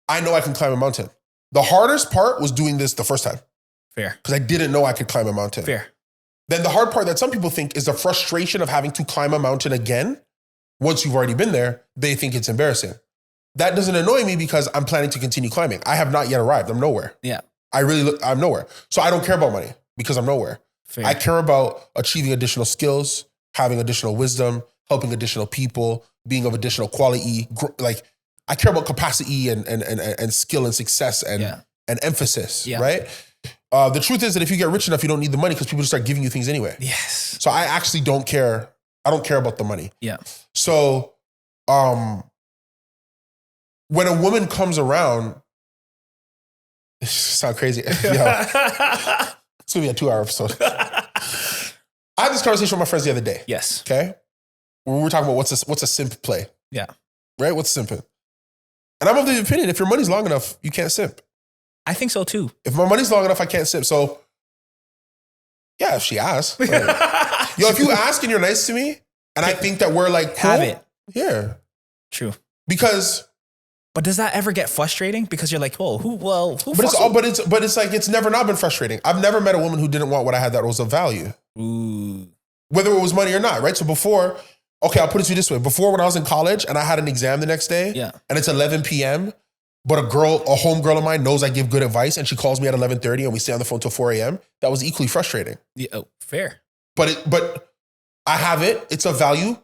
I know I can climb a mountain. The hardest part was doing this the first time. Fair. Because I didn't know I could climb a mountain. Fair. Then the hard part that some people think is the frustration of having to climb a mountain again. Once you've already been there, they think it's embarrassing. That doesn't annoy me because I'm planning to continue climbing. I have not yet arrived. I'm nowhere. Yeah. I'm nowhere. So I don't care about money because I'm nowhere. Fair. I care about achieving additional skills, having additional wisdom, helping additional people, being of additional quality. Like I care about capacity and skill and success and emphasis, right? The truth is that if you get rich enough, you don't need the money because people just start giving you things anyway. Yes. So I actually don't care. I don't care about the money. Yeah. So when a woman comes around, it sounds crazy. It's gonna be a 2-hour episode. I had this conversation with my friends the other day. Yes. Okay. We were talking about what's a simp play. Yeah. Right? What's simping? And I'm of the opinion, if your money's long enough, you can't simp. I think so too. If my money's long enough, I can't simp. So yeah, if she asks. Right? If you ask and you're nice to me, and I think that we're like cool, have it. Yeah. True. But does that ever get frustrating? Because you're like, who? But it's like it's never not been frustrating. I've never met a woman who didn't want what I had that was of value. Ooh. Whether it was money or not, right? So before, okay, I'll put it to you this way. Before when I was in college and I had an exam the next day, and it's 11 p.m., but a home girl of mine knows I give good advice and she calls me at 11:30 and we stay on the phone till 4 a.m., that was equally frustrating. Yeah, fair. But I have it. It's of value.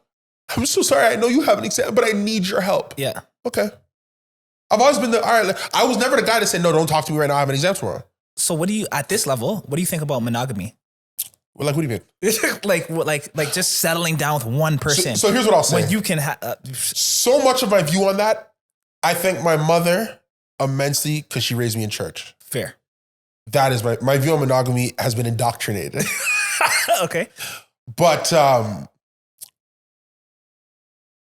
I'm so sorry. I know you have an exam, but I need your help. Yeah. Okay. I've always been I was never the guy that said, no, don't talk to me right now. I have an exam tomorrow. So at this level, what do you think about monogamy? Like, what do you mean? like just settling down with one person. So here's what I'll say. When you can so much of my view on that, I thank my mother immensely because she raised me in church. Fair. That is my view on monogamy has been indoctrinated. Okay. But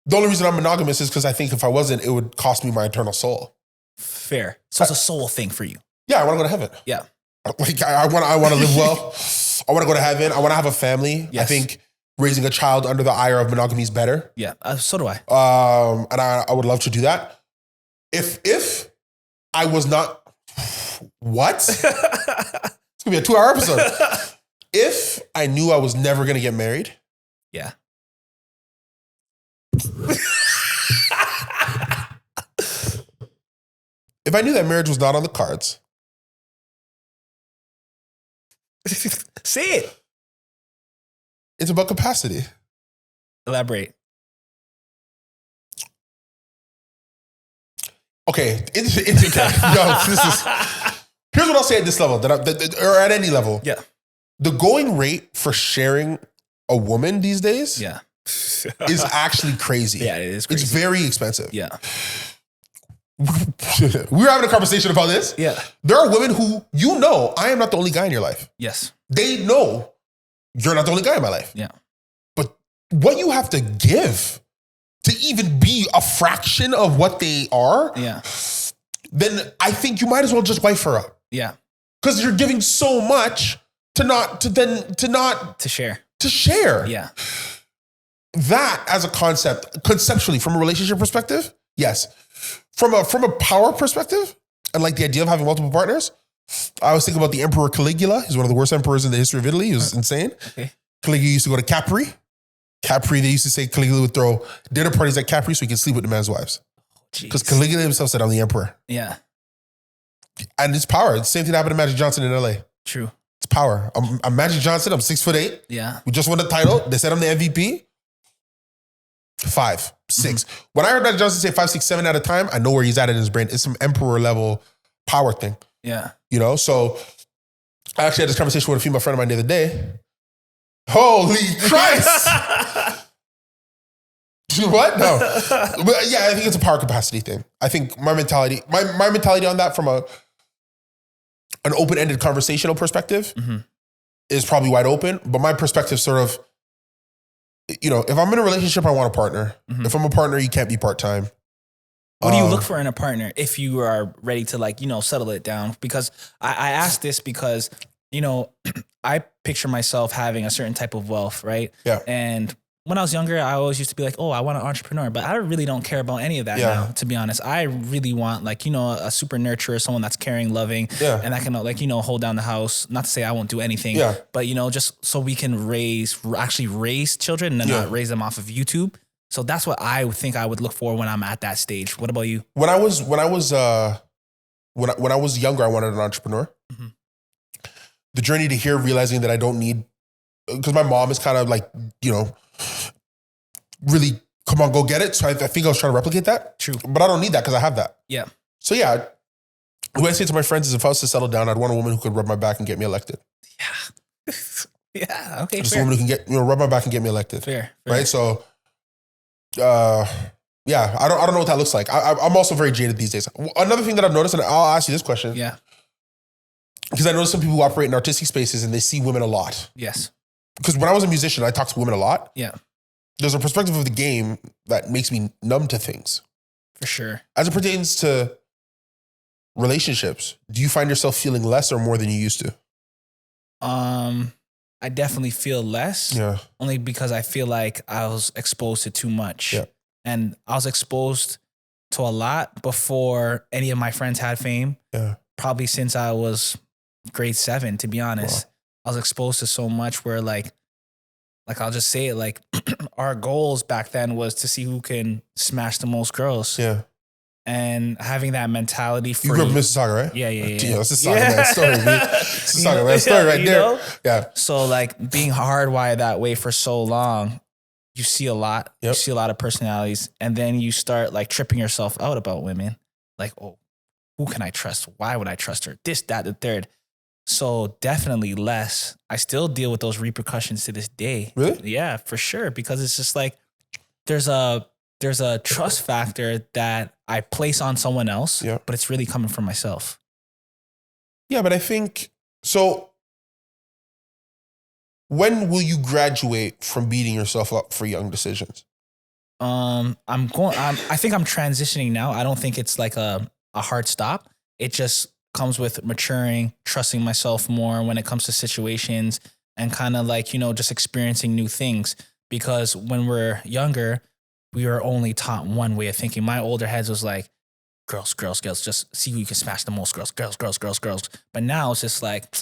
the only reason I'm monogamous is because I think if I wasn't, it would cost me my eternal soul. Fair. So it's a soul thing for you. Yeah, I want to go to heaven. Yeah. Like I want to live well. I want to go to heaven. I want to have a family. Yes. I think raising a child under the ire of monogamy is better. Yeah, so do I. And I would love to do that. If I was not, what? It's gonna be a 2-hour episode. If I knew I was never gonna get married, yeah. If I knew that marriage was not on the cards, say it. It's about capacity. Elaborate. Okay, it's okay. No, here's what I'll say at this level, or at any level. Yeah. The going rate for sharing a woman these days, yeah, is actually crazy. Yeah, it is crazy. It's very expensive. Yeah. We were having a conversation about this. Yeah. There are women who, I am not the only guy in your life. Yes. They know you're not the only guy in my life. Yeah. But what you have to give to even be a fraction of what they are, yeah, then I think you might as well just wife her up. Yeah. Because you're giving so much to share. Yeah. That as a concept, conceptually, from a relationship perspective, yes. From a power perspective, and like the idea of having multiple partners, I was thinking about the Emperor Caligula. He's one of the worst emperors in the history of Italy. He was insane. Okay. Caligula used to go to Capri. They used to say Caligula would throw dinner parties at Capri so he could sleep with the man's wives. Because Caligula himself said, I'm the emperor. Yeah. And it's power. It's the same thing that happened to Magic Johnson in LA. True. It's power. I'm Magic Johnson. I'm 6'8". Yeah. We just won the title. They said I'm the MVP. 5, 6. Mm-hmm. When I heard Magic Johnson say 5, 6, 7 at a time, I know where he's at in his brain. It's some emperor level power thing. Yeah. So I actually had this conversation with a female friend of mine the other day. Holy Christ! What? No. But yeah, I think it's a power capacity thing. I think my mentality on that from an open-ended conversational perspective is probably wide open. But my perspective sort of, if I'm in a relationship, I want a partner. Mm-hmm. If I'm a partner, you can't be part-time. What do you look for in a partner if you are ready to settle it down? Because I ask this because, I picture myself having a certain type of wealth, right? Yeah. And when I was younger, I always used to be like, oh, I want an entrepreneur, but I really don't care about any of that now, to be honest. I really want a super nurturer, someone that's caring, loving, and that can hold down the house. Not to say I won't do anything, but just so we can actually raise children and not raise them off of YouTube. So that's what I would think I would look for when I'm at that stage. What about you? When I was younger, I wanted an entrepreneur. Mm-hmm. The journey to here, realizing that I don't need, because my mom is kind of like, really, come on, go get it. So I think I was trying to replicate that. True. But I don't need that because I have that. Yeah. So what I say to my friends is if I was to settle down, I'd want a woman who could rub my back and get me elected. Yeah. Yeah. Okay. Just a woman who can rub my back and get me elected. Fair. Right. So, I don't know what that looks like. I'm also very jaded these days. Another thing that I've noticed, and I'll ask you this question. Yeah. Because I know some people who operate in artistic spaces and they see women a lot. Yes. Because when I was a musician, I talked to women a lot. Yeah. There's a perspective of the game that makes me numb to things. For sure. As it pertains to relationships, do you find yourself feeling less or more than you used to? I definitely feel less. Yeah. Only because I feel like I was exposed to too much. Yeah. And I was exposed to a lot before any of my friends had fame. Yeah. Probably since I was grade 7, to be honest. Wow. I was exposed to so much where like I'll just say it, our goals back then was to see who can smash the most girls. Yeah. And having that mentality for you grew up in Mississauga, right? Yeah. That's a Saga man story, man. It's a Saga man story right there. Yeah. So being hardwired that way for so long, you see a lot. Yep. You see a lot of personalities, and then you start tripping yourself out about women. Oh, who can I trust? Why would I trust her? This, that, the third. So definitely less. I still deal with those repercussions to this day. Really? Yeah, for sure. Because it's just like there's a trust factor that I place on someone else, Yeah. but it's really coming from myself. Yeah, but I think so. When will you graduate from beating yourself up for young decisions? I think I'm transitioning now. I don't think it's like a hard stop. It just comes with maturing, trusting myself more when it comes to situations and kind of like, just experiencing new things. Because when we're younger, we were only taught one way of thinking. My older heads was like, girls, girls, girls, just see who you can smash the most, girls, girls, girls, girls, girls. But now it's just like,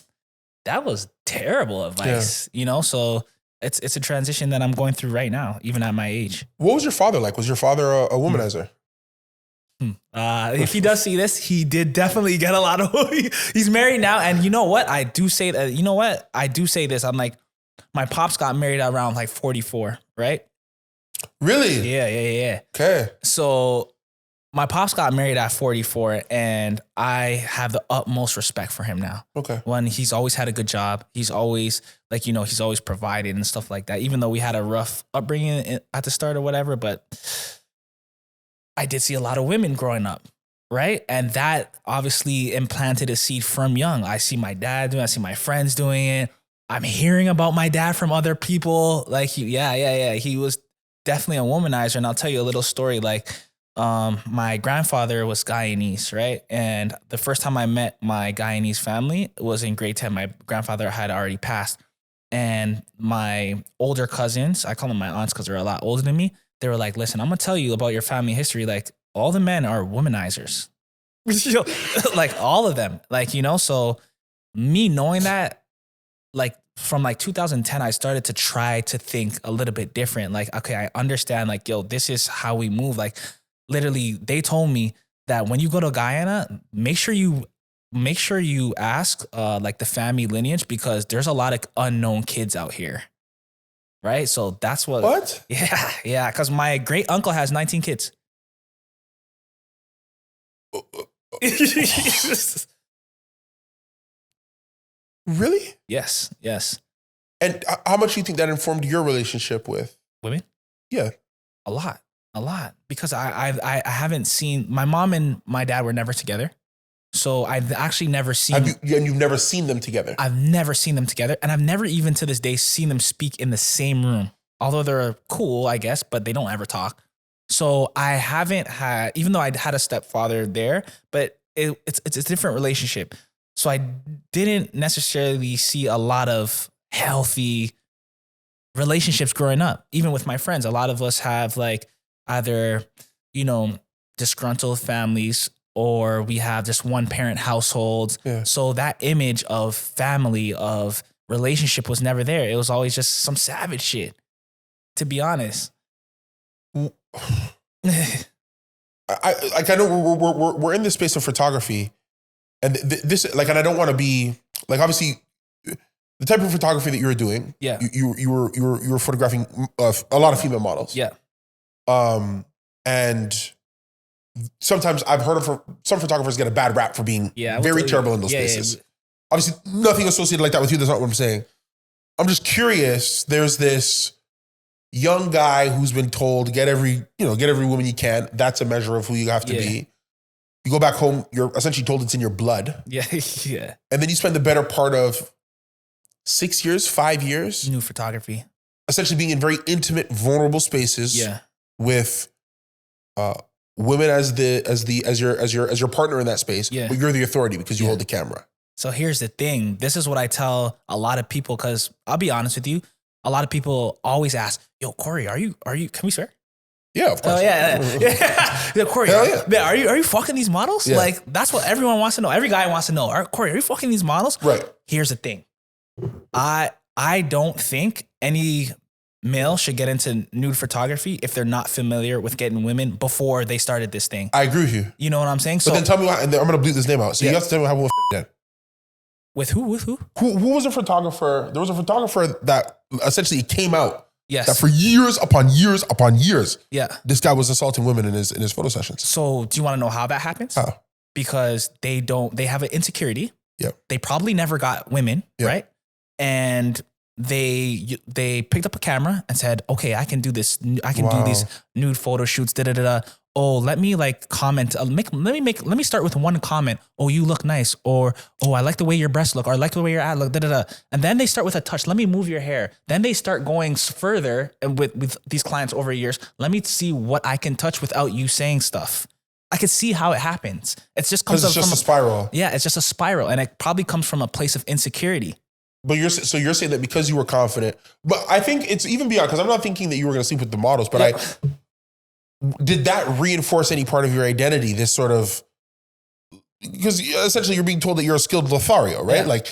that was terrible advice, So it's a transition that I'm going through right now, even at my age. What was your father like? Was your father a womanizer? If he does see this, he did definitely get a lot of. He's married now, and you know what? I do say that. You know what? I do say this. I'm like, my pops got married around like 44, right? Really? Yeah. Okay. So my pops got married at 44, and I have the utmost respect for him now. Okay. When he's always had a good job, he's always like, he's always provided and stuff like that. Even though we had a rough upbringing at the start or whatever, but I did see a lot of women growing up, right? And that obviously implanted a seed from young. I see my dad doing it. I see my friends doing it. I'm hearing about my dad from other people. Like, he was definitely a womanizer. And I'll tell you a little story. Like, my grandfather was Guyanese, right? And the first time I met my Guyanese family was in grade 10. My grandfather had already passed. And my older cousins, I call them my aunts because they're a lot older than me, they were like, listen, I'm going to tell you about your family history. Like, all the men are womanizers. Like, all of them. Like, so me knowing that, like, from like 2010, I started to try to think a little bit different. Like, okay, I understand, like, this is how we move. Like, literally, they told me that when you go to Guyana, make sure you ask like the family lineage, because there's a lot of unknown kids out here. Right? So that's what? Yeah. Because my great uncle has 19 kids. Really? Yes. And how much do you think that informed your relationship with women? Yeah. A lot. Because I haven't seen, my mom and my dad were never together. So I've actually never seen. And you've never seen them together? I've never seen them together. And I've never even to this day seen them speak in the same room. Although they're cool, I guess, but they don't ever talk. So I haven't had, even though I had a stepfather there, but it's a different relationship. So I didn't necessarily see a lot of healthy relationships growing up. Even with my friends, a lot of us have like either, disgruntled families, or we have just one parent households. Yeah. So that image of family, of relationship was never there. It was always just some savage shit, to be honest. I know we're in this space of photography, and this like, and I don't want to be like, obviously the type of photography that you were doing. Yeah. You were photographing a lot of female models. Yeah. And sometimes I've heard of some photographers get a bad rap for being very terrible in those spaces. Yeah. Obviously, nothing associated like that with you. That's not what I'm saying. I'm just curious. There's this young guy who's been told get every woman you can. That's a measure of who you have to be. You go back home, you're essentially told it's in your blood. Yeah. And then you spend the better part of 6 years, 5 years, new photography, essentially being in very intimate, vulnerable spaces. Yeah. With women as your partner in that space. Yeah. But you're the authority because you hold the camera. So here's the thing. This is what I tell a lot of people, because I'll be honest with you, a lot of people always ask, "Yo, Cory, are you? Can we swear?" Yeah, of course. Oh yeah. Cory, are you fucking these models? Yeah. Like, that's what everyone wants to know. Every guy wants to know. Cory, are you fucking these models? Right. Here's the thing. I don't think any male should get into nude photography if they're not familiar with getting women before they started this thing. I agree with you. You know what I'm saying? But then tell me why, and then I'm going to bleep this name out. So you have to tell me how then. With who? With who? Who was a photographer? There was a photographer that essentially came out. Yes. That for years upon years upon years. Yeah. This guy was assaulting women in his photo sessions. So do you want to know how that happens? How? Because they have an insecurity Yep. They probably never got women, Yep. right? And they picked up a camera and said, okay, I can do this. I can do these nude photo shoots. Da da da. Oh, let me like comment. Let me start with one comment. Oh, you look nice. Or, oh, I like the way your breasts look. Or I like the way your ad look. Da da da. And then they start with a touch. Let me move your hair. Then they start going further with these clients over years. Let me see what I can touch without you saying stuff. I could see how it happens. It's just comes because it's just a spiral. Yeah, it's just a spiral, and it probably comes from a place of insecurity. But you're saying that because you were confident, but I think it's even beyond, because I'm not thinking that you were going to sleep with the models, but did that reinforce any part of your identity? This sort of, because essentially you're being told that you're a skilled Lothario, right? Yeah. Like,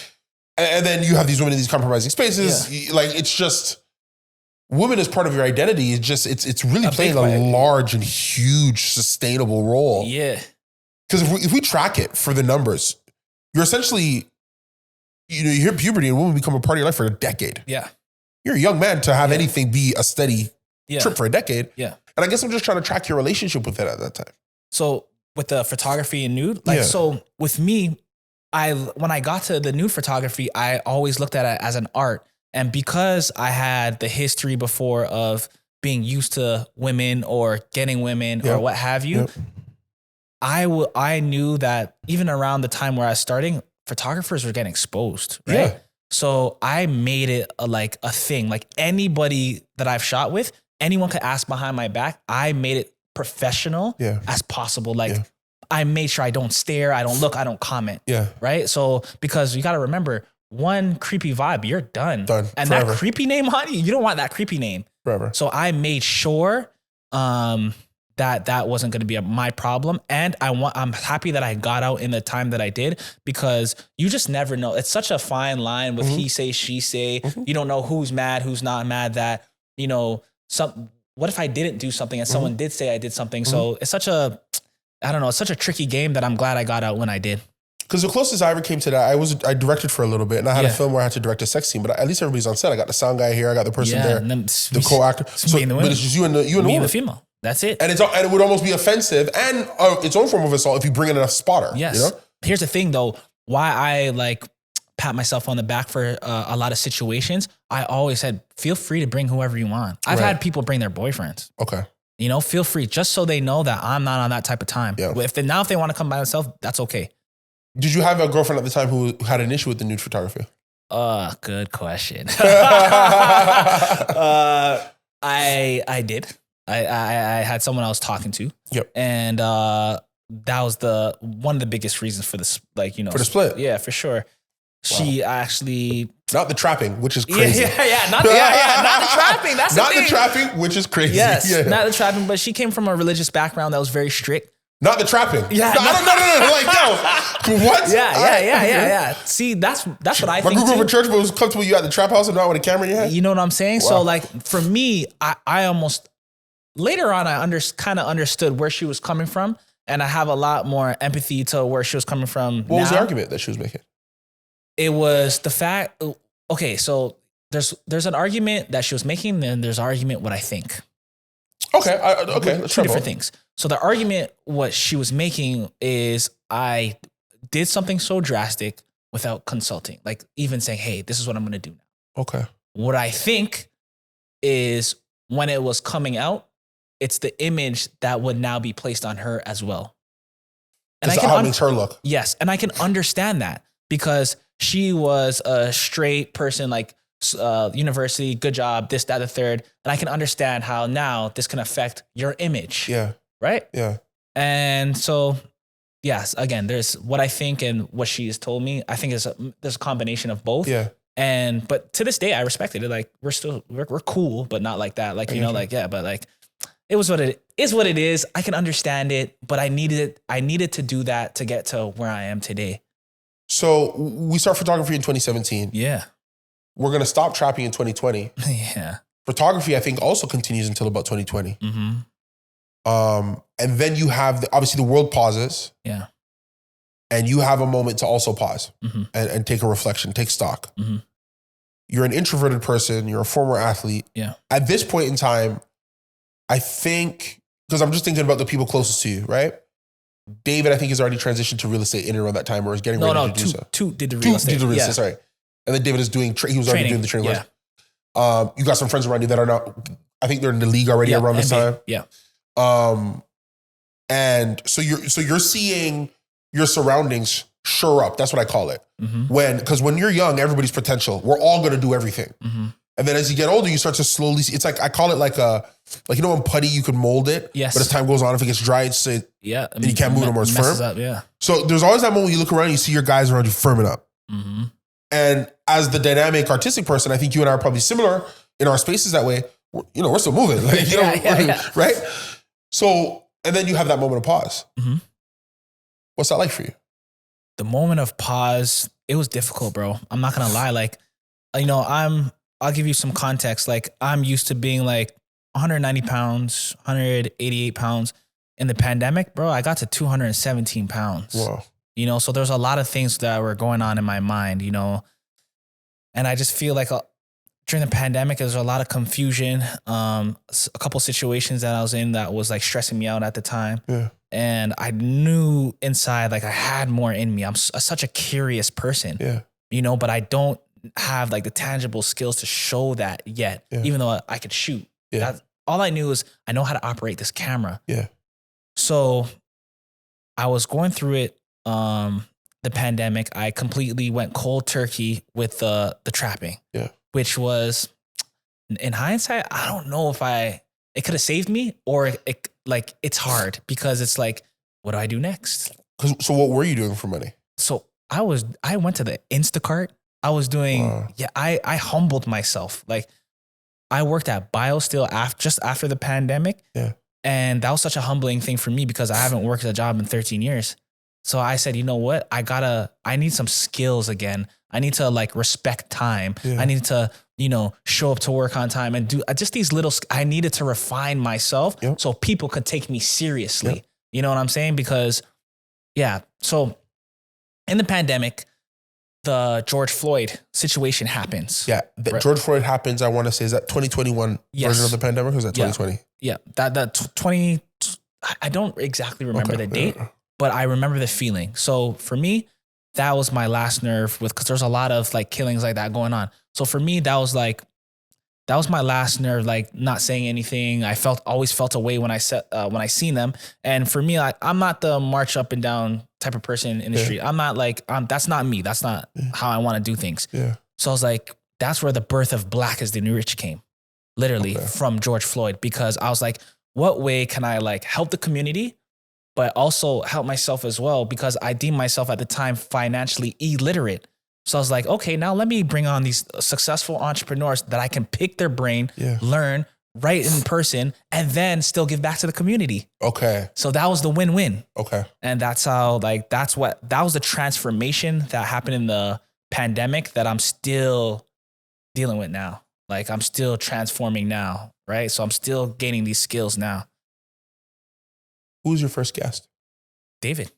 and then you have these women in these compromising spaces. Yeah. Like, it's just, women as part of your identity is just, it's really playing a large and huge sustainable role. Yeah. Because if we track it for the numbers, you're essentially, you hit puberty and women become a part of your life for a decade. Yeah. You're a young man to have anything be a steady trip for a decade. Yeah. And I guess I'm just trying to track your relationship with it at that time. So with the photography and nude, so with me, when I got to the nude photography, I always looked at it as an art. And because I had the history before of being used to women or getting women or what have you, I knew that even around the time where I was starting, photographers were getting exposed, right? Yeah. So I made it a thing. Like anybody that I've shot with, anyone could ask behind my back. I made it professional as possible. I made sure I don't stare, I don't look, I don't comment. Yeah. Right? So because you got to remember, one creepy vibe, you're done. And forever. That creepy name, honey, you don't want that creepy name. Forever. So I made sure that wasn't going to be my problem. And I'm happy that I got out in the time that I did, because you just never know. It's such a fine line with he say, she say. You don't know who's mad, who's not mad, that, what if I didn't do something and someone did say I did something? So it's such a tricky game that I'm glad I got out when I did. Because the closest I ever came to that, I directed for a little bit, and I had a film where I had to direct a sex scene, but at least everybody's on set. I got the sound guy here, I got the person there, the co-actor. But it's just you and the me and the female. That's it. And it would almost be offensive and its own form of assault if you bring in enough spotter. Yes. You know? Here's the thing though, why I pat myself on the back for a lot of situations. I always said, feel free to bring whoever you want. I've had people bring their boyfriends. Okay. Feel free, just so they know that I'm not on that type of time. Yeah. If they want to come by themselves, that's okay. Did you have a girlfriend at the time who had an issue with the nude photography? Good question. I did. I had someone I was talking to. Yep. And that was one of the biggest reasons for this, for the split. Yeah, for sure. Wow. She actually not the trapping, which is crazy. Not the trapping. That's not the trapping, which is crazy. Yes, not the trapping. But she came from a religious background that was very strict. Not the trapping. Yeah. No. Like, yo, what? Yeah. See, that's what I think. My group of church was comfortable. You at the trap house and not with a camera in your hand. You know what I'm saying? Wow. So, for me, I almost later on I kind of understood where she was coming from, and I have a lot more empathy to where she was coming from. What was the argument that she was making? It was the fact. Okay, so there's an argument that she was making, and there's an argument what I think. Okay. Let's two different things. So the argument what she was making is I did something so drastic without consulting, even saying, hey, this is what I'm going to do now. Okay. What I think is when it was coming out, it's the image that would now be placed on her as well. And how it makes her look. Yes. And I can understand that because she was a straight person, university, good job, this, that, the third. And I can understand how now this can affect your image. Yeah. Right? Yeah. And so, yes, again, there's what I think and what she has told me. I think there's a combination of both. Yeah. But to this day, I respected it. We're cool, but not like that. But it was what it is. I can understand it, but I needed to do that to get to where I am today. So we start photography in 2017. Yeah. We're going to stop trapping in 2020. Yeah. Photography, I think, also continues until about 2020. Mm-hmm. And then you have, obviously the world pauses. Yeah. And you have a moment to also pause and take a reflection, take stock. Mm-hmm. You're an introverted person. You're a former athlete. Yeah. At this point in time, I think, because I'm just thinking about the people closest to you, right? David, I think, has already transitioned to real estate in and around that time, or is getting ready to do so. Two did the real estate. Did the real estate, sorry. And then David is doing, he was already doing the training course. You got some friends around you that are not, I think they're in the league already around this time. Yeah. And so you're seeing your surroundings shore up. That's what I call it. Because when you're young, everybody's potential. We're all going to do everything. And then as you get older, you start to slowly see, it's like, I call it like you know, when putty, you can mold it. Yes. But as time goes on, if it gets dry, it's and you can't move it anymore. It's firm. Up, yeah. So there's always that moment when you look around and you see your guys around you firming up. And as the dynamic artistic person, I think you and I are probably similar in our spaces that way. We're still moving. Like, right? So, and then you have that moment of pause. What's that like for you? The moment of pause, it was difficult, bro. I'm not going to lie. Like, I'll give you some context. Like, I'm used to being like 190 pounds, 188 pounds. In the pandemic, bro, I got to 217 pounds. Wow. So there's a lot of things that were going on in my mind, and I just feel like during the pandemic, there's a lot of confusion. A couple situations that I was in that was like stressing me out at the time. Yeah. And I knew inside, like I had more in me. I'm such a curious person, but I don't have like the tangible skills to show that yet, even though I could shoot. All I knew is I know how to operate this camera. So I was going through it, the pandemic. I completely went cold turkey with the trapping, which was, in hindsight, I don't know if it could have saved me, or it's hard because it's like, what do I do next? So what were you doing for money? So I went to the Instacart. I was doing, I humbled myself. Like, I worked at BioSteel just after the pandemic. And that was such a humbling thing for me because I haven't worked a job in 13 years. So I said, you know what? I need some skills again. I need to like respect time. I need to, show up to work on time and do just these little, I needed to refine myself so people could take me seriously. You know what I'm saying? Because so in the pandemic, the George Floyd situation happens. George Floyd happens. I want to say, is that 2021 version of the pandemic, or is that 2020? That 20. I don't exactly remember the date, but I remember the feeling. So for me, that was my last nerve because there's a lot of like killings like that going on. So for me, that was my last nerve, like not saying anything. I always felt a way when I seen them. And for me, I'm not the march up and down type of person in the street. I'm not like, that's not me. That's not how I want to do things. So I was like, that's where the birth of Black is the New Rich came, literally from George Floyd, because I was like, what way can I like help the community, but also help myself as well? Because I deemed myself at the time financially illiterate. So I was like, okay, now let me bring on these successful entrepreneurs that I can pick their brain, learn, write in person, and then still give back to the community. So that was the win-win. And that's how, like, that was the transformation that happened in the pandemic that I'm still dealing with now. Like, I'm still transforming now, right? So I'm still gaining these skills now. Who was your first guest? David.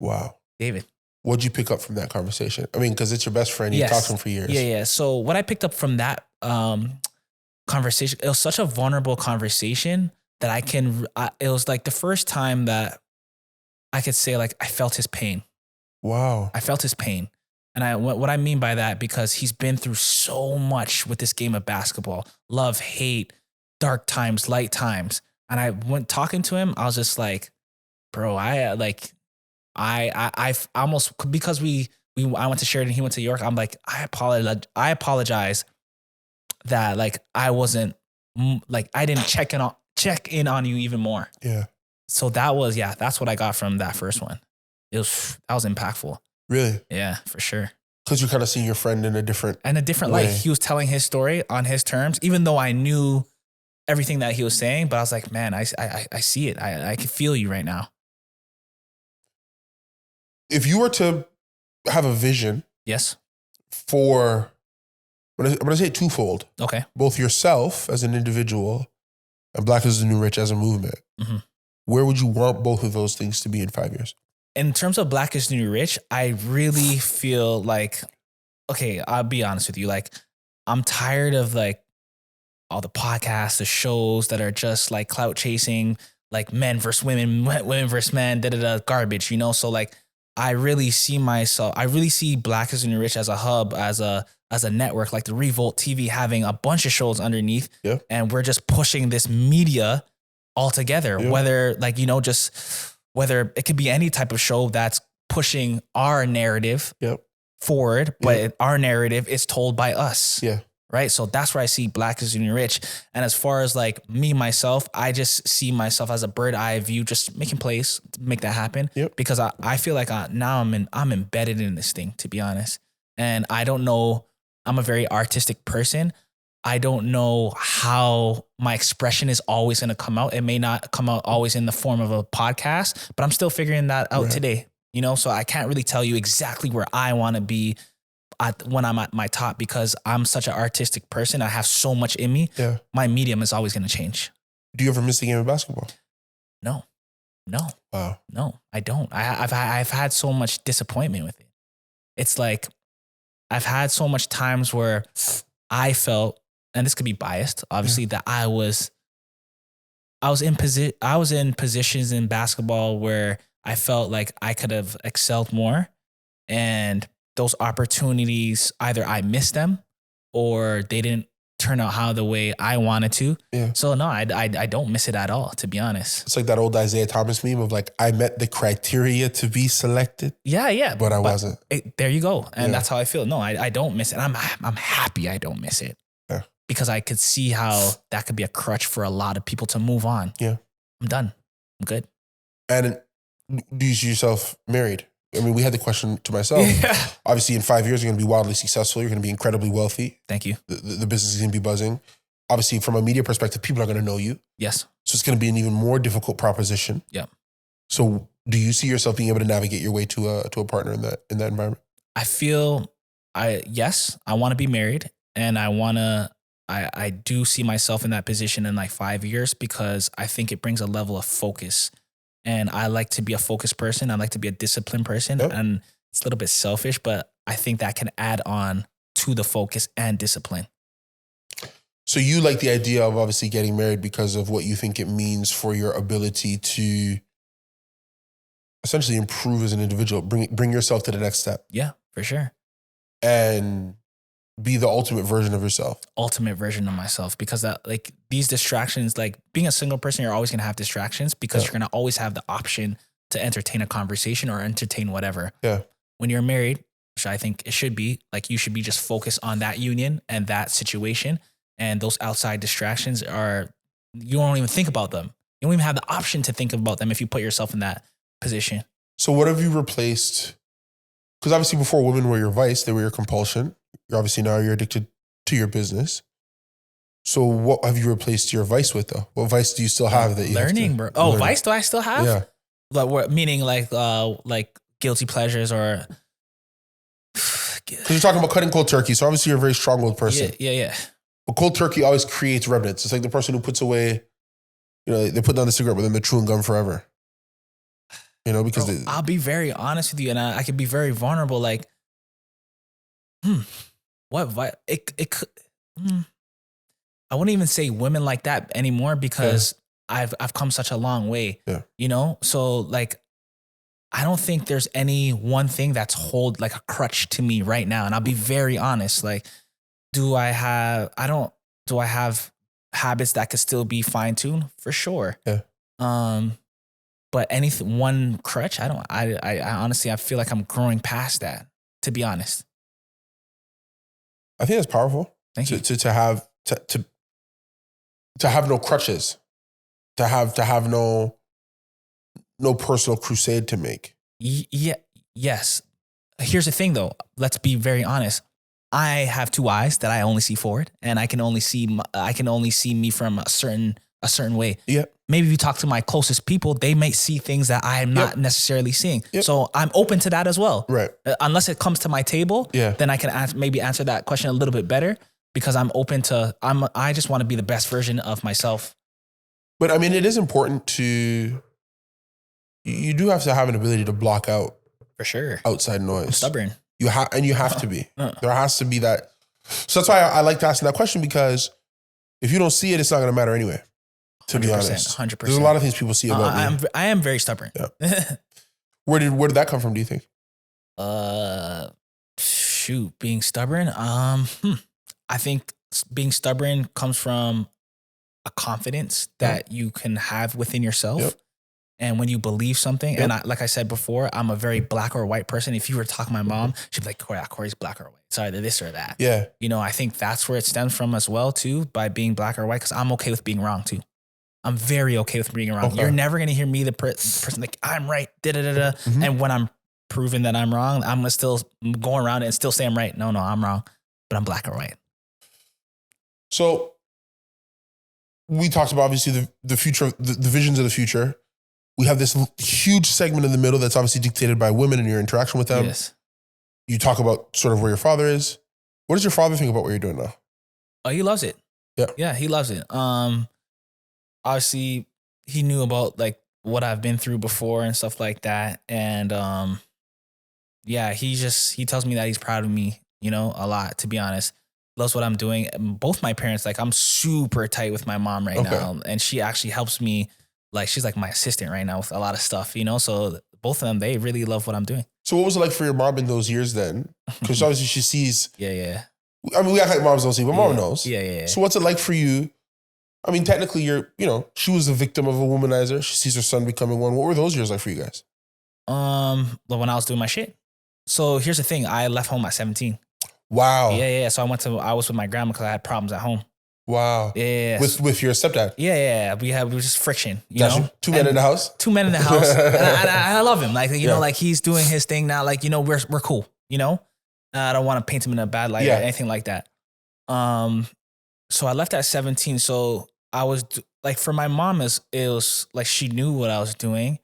Wow. David. What'd you pick up from that conversation? I mean, because it's your best friend. You talked to him for years. Yeah. So what I picked up from that conversation, it was such a vulnerable conversation that it was like the first time that I could say, like, I felt his pain. Wow. I felt his pain. And what I mean by that, because he's been through so much with this game of basketball, love, hate, dark times, light times. And I went talking to him. I was just like, bro, I almost, because I went to Sheridan, he went to York. I'm like, I apologize that like I wasn't like, I didn't check in on you even more. So that's what I got from that first one. That was impactful. Really? Yeah, for sure. Because you kind of seen your friend in a different light. He was telling his story on his terms, even though I knew everything that he was saying. But I was like, man, I see it. I can feel you right now. If you were to have a vision, for, I'm going to say twofold. Okay. Both yourself as an individual and Black is the New Rich as a movement. Where would you want both of those things to be in 5 years? In terms of Black is the New Rich, I really feel like, okay, I'll be honest with you. Like, I'm tired of like all the podcasts, the shows that are just like clout chasing, like men versus women, women versus men, garbage, you know? So like, I really see Black is Rich as a hub, as a network, like the Revolt TV having a bunch of shows underneath. Yeah. And we're just pushing this media all together, Yeah. whether like, you know, just whether it could be any type of show that's pushing our narrative forward, but our narrative is told by us. Yeah. Right. So that's where I see Black is Rich. And as far as like me, myself, I just see myself as a bird eye view, just making plays to make that happen. Yep. Because I feel like now I'm embedded in this thing, to be honest. And I don't know, I'm a very artistic person. I don't know how my expression is always going to come out. It may not come out always in the form of a podcast, but I'm still figuring that out today, you know? So I can't really tell you exactly where I want to be when I'm at my top, because I'm such an artistic person. I have so much in me. Yeah. My medium is always going to change. Do you ever miss the game of basketball? No. Wow. No, I don't. I've had so much disappointment with it. It's like, I've had so much times where I felt, and this could be biased, obviously, that I was in positions in basketball where I felt like I could have excelled more, and those opportunities, either I missed them or they didn't turn out how the way I wanted to. Yeah. So no, I don't miss it at all, to be honest. It's like that old Isaiah Thomas meme of like, I met the criteria to be selected. Yeah. But I wasn't. There you go. And that's how I feel. No, I don't miss it. I'm happy I don't miss it. Yeah. Because I could see how that could be a crutch for a lot of people to move on. Yeah. I'm done. I'm good. And do you see yourself married? I mean, we had the question to myself. Yeah. Obviously, in 5 years, you're going to be wildly successful. You're going to be incredibly wealthy. Thank you. The business is going to be buzzing. Obviously, from a media perspective, people are going to know you. Yes. So it's going to be an even more difficult proposition. Yeah. So do you see yourself being able to navigate your way to a partner in that environment? I feel I want to be married, and I do see myself in that position in like 5 years, because I think it brings a level of focus. And I like to be a focused person. I like to be a disciplined person. Yep. And it's a little bit selfish, but I think that can add on to the focus and discipline. So you like the idea of obviously getting married because of what you think it means for your ability to essentially improve as an individual, bring yourself to the next step. Yeah, for sure. And be the ultimate version of yourself. Ultimate version of myself, because that, like, these distractions, like being a single person, you're always going to have distractions, because you're going to always have the option to entertain a conversation or entertain whatever. Yeah. When you're married, which I think it should be, like, you should be just focused on that union and that situation. And those outside distractions you don't even think about them. You don't even have the option to think about them if you put yourself in that position. So what have you replaced? Because obviously before, women were your vice, they were your compulsion. Obviously now you're addicted to your business. So what have you replaced your vice with, though? What vice do you still have that you learning, bro? Oh, learn? Vice do I still have? Yeah. Like what? Meaning like guilty pleasures or? Because you're talking about cutting cold turkey, so obviously you're a very strong-willed person. Yeah. But cold turkey always creates remnants. It's like the person who puts away, they put down the cigarette, but then they're chewing gum forever. Because I'll be very honest with you, and I can be very vulnerable. Like, what? It could. I wouldn't even say women like that anymore, because I've come such a long way. Yeah. So like, I don't think there's any one thing that's like a crutch to me right now. And I'll be very honest. Like, do I have habits that could still be fine tuned? For sure. Yeah. But one crutch, I honestly, I feel like I'm growing past that, to be honest. I think that's powerful. Thank you. To have no crutches, to have no personal crusade to make. Yeah. Yes. Here's the thing, though. Let's be very honest. I have two eyes that I only see forward, and I can only see me from a certain way. Yeah. Maybe if you talk to my closest people, they may see things that I am not necessarily seeing. Yep. So I'm open to that as well. Right. Unless it comes to my table, then I can maybe answer that question a little bit better, because I'm open to, I just want to be the best version of myself. But I mean, it is important you do have to have an ability to block out, for sure, outside noise. I'm stubborn. You have to be. There has to be that. So that's why I like to ask that question, because if you don't see it, it's not going to matter anyway. To be honest, 100%. there's a lot of things people see about me. I am very stubborn. Yeah. Where did that come from, do you think? Being stubborn. I think being stubborn comes from a confidence that you can have within yourself. Yep. And when you believe something, and like I said before, I'm a very black or white person. If you were to talk to my mom, she'd be like, Cory's black or white. It's either this or that. Yeah. You know, I think that's where it stems from as well, too, by being black or white, because I'm okay with being wrong, too. I'm very okay with being wrong. Okay. You're never going to hear me, the person like, I'm right, Mm-hmm. And when I'm proven that I'm wrong, I'm going to still go around and still say I'm right. No, I'm wrong, but I'm black or white. So we talked about obviously the future, the visions of the future. We have this huge segment in the middle that's obviously dictated by women and your interaction with them. Yes. You talk about sort of where your father is. What does your father think about what you're doing now? Oh, he loves it. Yeah, he loves it. Obviously he knew about like what I've been through before and stuff like that. And he tells me that he's proud of me, you know, a lot, to be honest. Loves what I'm doing. Both my parents, like I'm super tight with my mom right now. And she actually helps me, like she's like my assistant right now with a lot of stuff, you know? So both of them, they really love what I'm doing. So what was it like for your mom in those years then? Because obviously she sees. Yeah. I mean, we act like moms don't see, but mom knows. Yeah. So what's it like for you? I mean, technically she was a victim of a womanizer. She sees her son becoming one. What were those years like for you guys? When I was doing my shit. So here's the thing. I left home at 17. Wow. Yeah. So I was with my grandma because I had problems at home. Wow. Yeah. With your stepdad? Yeah. We was just friction, you know? Two men in the house? 2 men in the house. and I love him. Like, you know, like he's doing his thing now. Like, you know, we're cool, you know? I don't want to paint him in a bad light or anything like that. So I left at 17. So I was like, for my mom, it was like she knew what I was doing.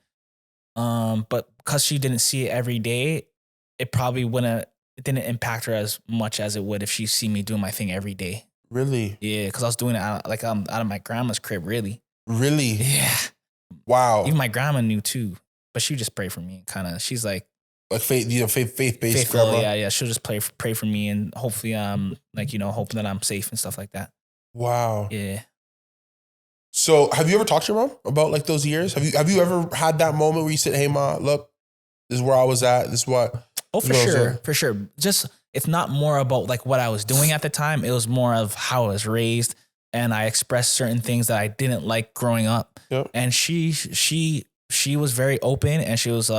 But because she didn't see it every day, it probably didn't impact her as much as it would if she see me doing my thing every day. Really? Yeah, because I was doing it out of my grandma's crib, really. Really? Yeah. Wow. Even my grandma knew too, but she just prayed for me. Kind of, she's like faith-based grandma. Yeah. She'll just pray for me, and hopefully, hoping that I'm safe and stuff like that. Wow. Yeah. So, have you ever talked to your mom about like those years? Have you ever had that moment where you said, "Hey, Ma, look, this is where I was at. This is what." Oh, for sure. Just it's not more about like what I was doing at the time. It was more of how I was raised, and I expressed certain things that I didn't like growing up. Yep. And she was very open, and she was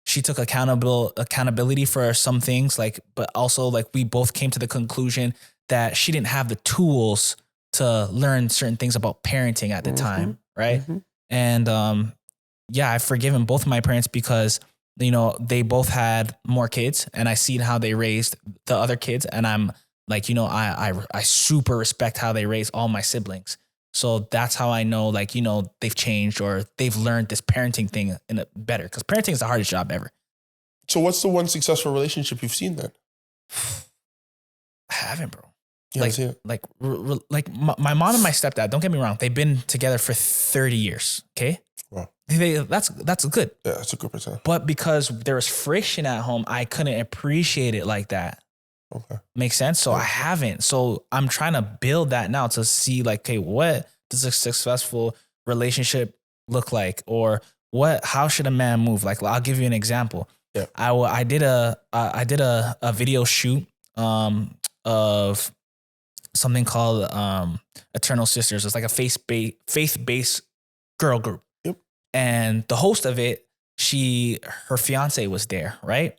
she took accountability for some things, like, but also like we both came to the conclusion that she didn't have the tools to learn certain things about parenting at the time, right? Mm-hmm. And I've forgiven both of my parents because, you know, they both had more kids, and I seen how they raised the other kids, and I'm like, you know, I super respect how they raised all my siblings. So that's how I know, like, you know, they've changed or they've learned this parenting thing in a better, because parenting is the hardest job ever. So what's the one successful relationship you've seen then? I haven't, bro. Like my mom and my stepdad, don't get me wrong, they've been together for 30 years. Okay. Wow. That's good. Yeah, that's a good percent. But because there was friction at home, I couldn't appreciate it like that. Okay. Makes sense? So I haven't. So I'm trying to build that now to see like, okay, what does a successful relationship look like? Or how should a man move? Like, I'll give you an example. Yeah. I did a video shoot of something called Eternal Sisters. It's like a faith-based girl group. Yep. And the host of it, her fiance was there, right?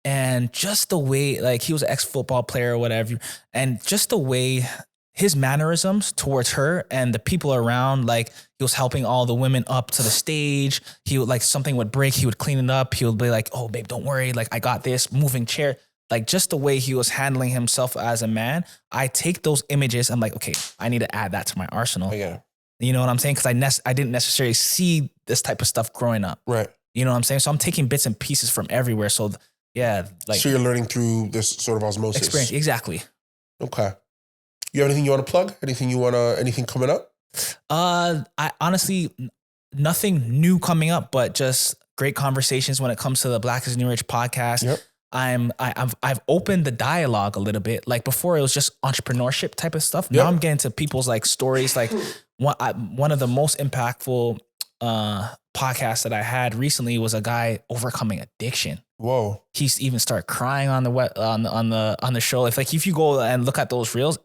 And just the way, like, he was an ex-football player or whatever, and just the way his mannerisms towards her and the people around, like, he was helping all the women up to the stage. He would, like, something would break, he would clean it up. He would be like, oh, babe, don't worry. Like, I got this, moving chair. Like, just the way he was handling himself as a man, I take those images. I'm like, okay, I need to add that to my arsenal. Yeah. You know what I'm saying? Because I didn't necessarily see this type of stuff growing up. Right. You know what I'm saying? So I'm taking bits and pieces from everywhere. So yeah, like, so you're learning through this sort of osmosis experience. Exactly. Okay. You have anything you want to plug? Anything coming up? I honestly, nothing new coming up, but just great conversations when it comes to the Black is New Rich podcast. Yep. I've opened the dialogue a little bit. Like, before it was just entrepreneurship type of stuff. Yep. Now I'm getting to people's like stories. Like, one of the most impactful podcasts that I had recently was a guy overcoming addiction. Whoa. He's even started crying on the show. If you go and look at those reels,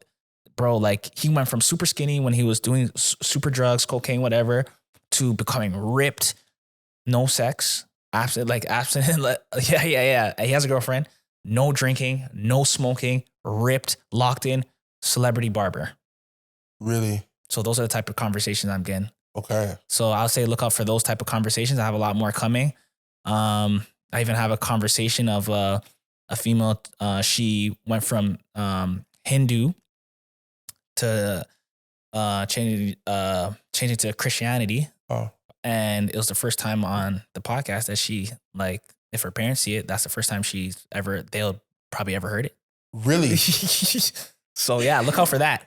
bro, like he went from super skinny when he was doing super drugs, cocaine, whatever, to becoming ripped, no sex, absent. Yeah. He has a girlfriend, no drinking, no smoking, ripped, locked in, celebrity barber. Really? So those are the type of conversations I'm getting. Okay. So I'll say look out for those type of conversations. I have a lot more coming. I even have a conversation of a female. She went from Hindu to changing to Christianity. Oh. And it was the first time on the podcast that she, like, if her parents see it, that's the first time they'll probably ever heard it. Really? So yeah, look out for that.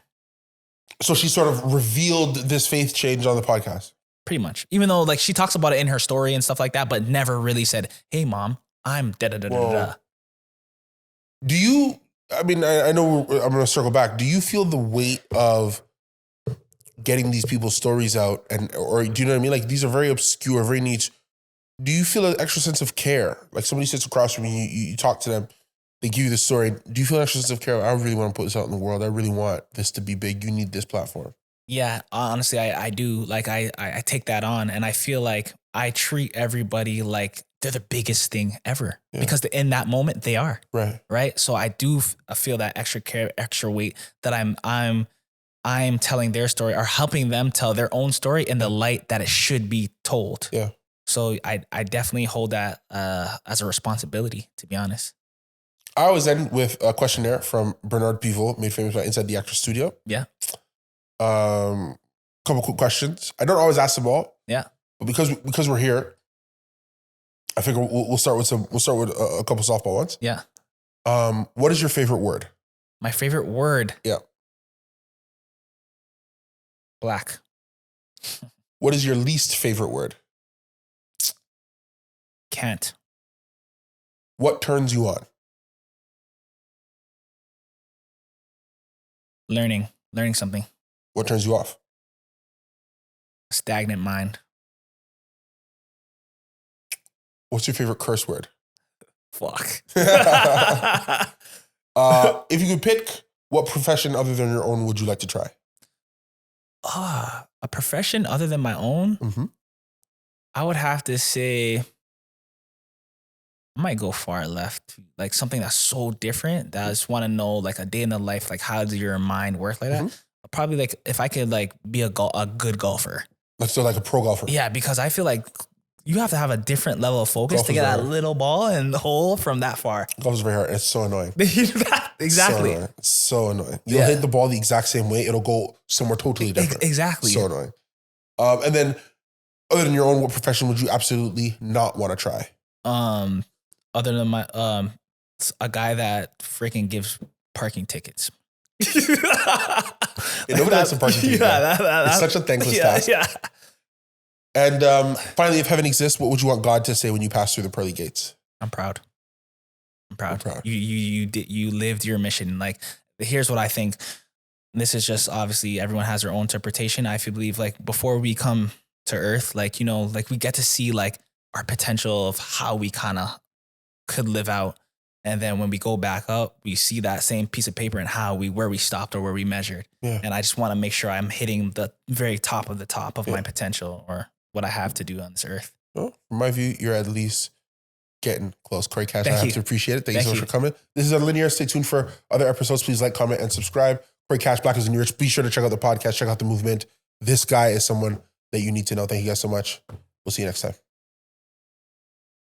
So she sort of revealed this faith change on the podcast. Pretty much. Even though like she talks about it in her story and stuff like that, but never really said, hey mom, I'm da-da-da-da-da. Do you, I mean, I know I'm going to circle back. Do you feel the weight of getting these people's stories out or do you know what I mean? Like these are very obscure, very niche. Do you feel an extra sense of care? Like somebody sits across from you, you talk to them, they give you the story. Do you feel an extra sense of care? I really want to put this out in the world. I really want this to be big. You need this platform. Yeah, honestly, I do. Like I take that on and I feel like I treat everybody like they're the biggest thing ever because in that moment they are. Right. So I do feel that extra care, extra weight that I'm telling their story or helping them tell their own story in the light that it should be told. Yeah. So I definitely hold that as a responsibility, to be honest. I always end with a questionnaire from Bernard Pivot, made famous by Inside the Actor Studio. Yeah. Couple quick questions. I don't always ask them all. Yeah. But because we're here, I figure we'll start with a couple softball ones. Yeah. What is your favorite word? My favorite word? Yeah. Black. What is your least favorite word? Can't. What turns you on? Learning something. What turns you off? Stagnant mind. What's your favorite curse word? Fuck. If you could pick, what profession other than your own would you like to try? A profession other than my own? Mm-hmm. I would have to say I might go far left, like something that's so different that I just want to know, like a day in the life, like how does your mind work like that? Probably like if I could like be a good golfer. Like so, like a pro golfer. Yeah, because I feel like you have to have a different level of focus Golf to get that little ball and the hole from that far. Golf is very hard. It's so annoying. Exactly. It's so annoying. You'll hit the ball the exact same way. It'll go somewhere totally different. Exactly. So annoying. And then, other than your own, what profession would you absolutely not want to try? Other than my a guy that freaking gives parking tickets. Nobody likes a parking ticket. It's such a thankless task. Yeah. And finally, if heaven exists, what would you want God to say when you pass through the pearly gates? I'm proud. You lived your mission. Like, here's what I think. This is just obviously everyone has their own interpretation. I believe like before we come to earth, like, you know, like we get to see like our potential of how we kind of could live out. And then when we go back up, we see that same piece of paper and where we stopped or where we measured. Yeah. And I just want to make sure I'm hitting the very top of my potential or what I have to do on this earth. Well, from my view, you're at least getting close. Cory Cash, I have to appreciate it. Thank you so much for coming. This is Unlinear. Stay tuned for other episodes. Please like, comment, and subscribe. Cory Cash, Black is in New York. Be sure to check out the podcast, check out the movement. This guy is someone that you need to know. Thank you guys so much. We'll see you next time.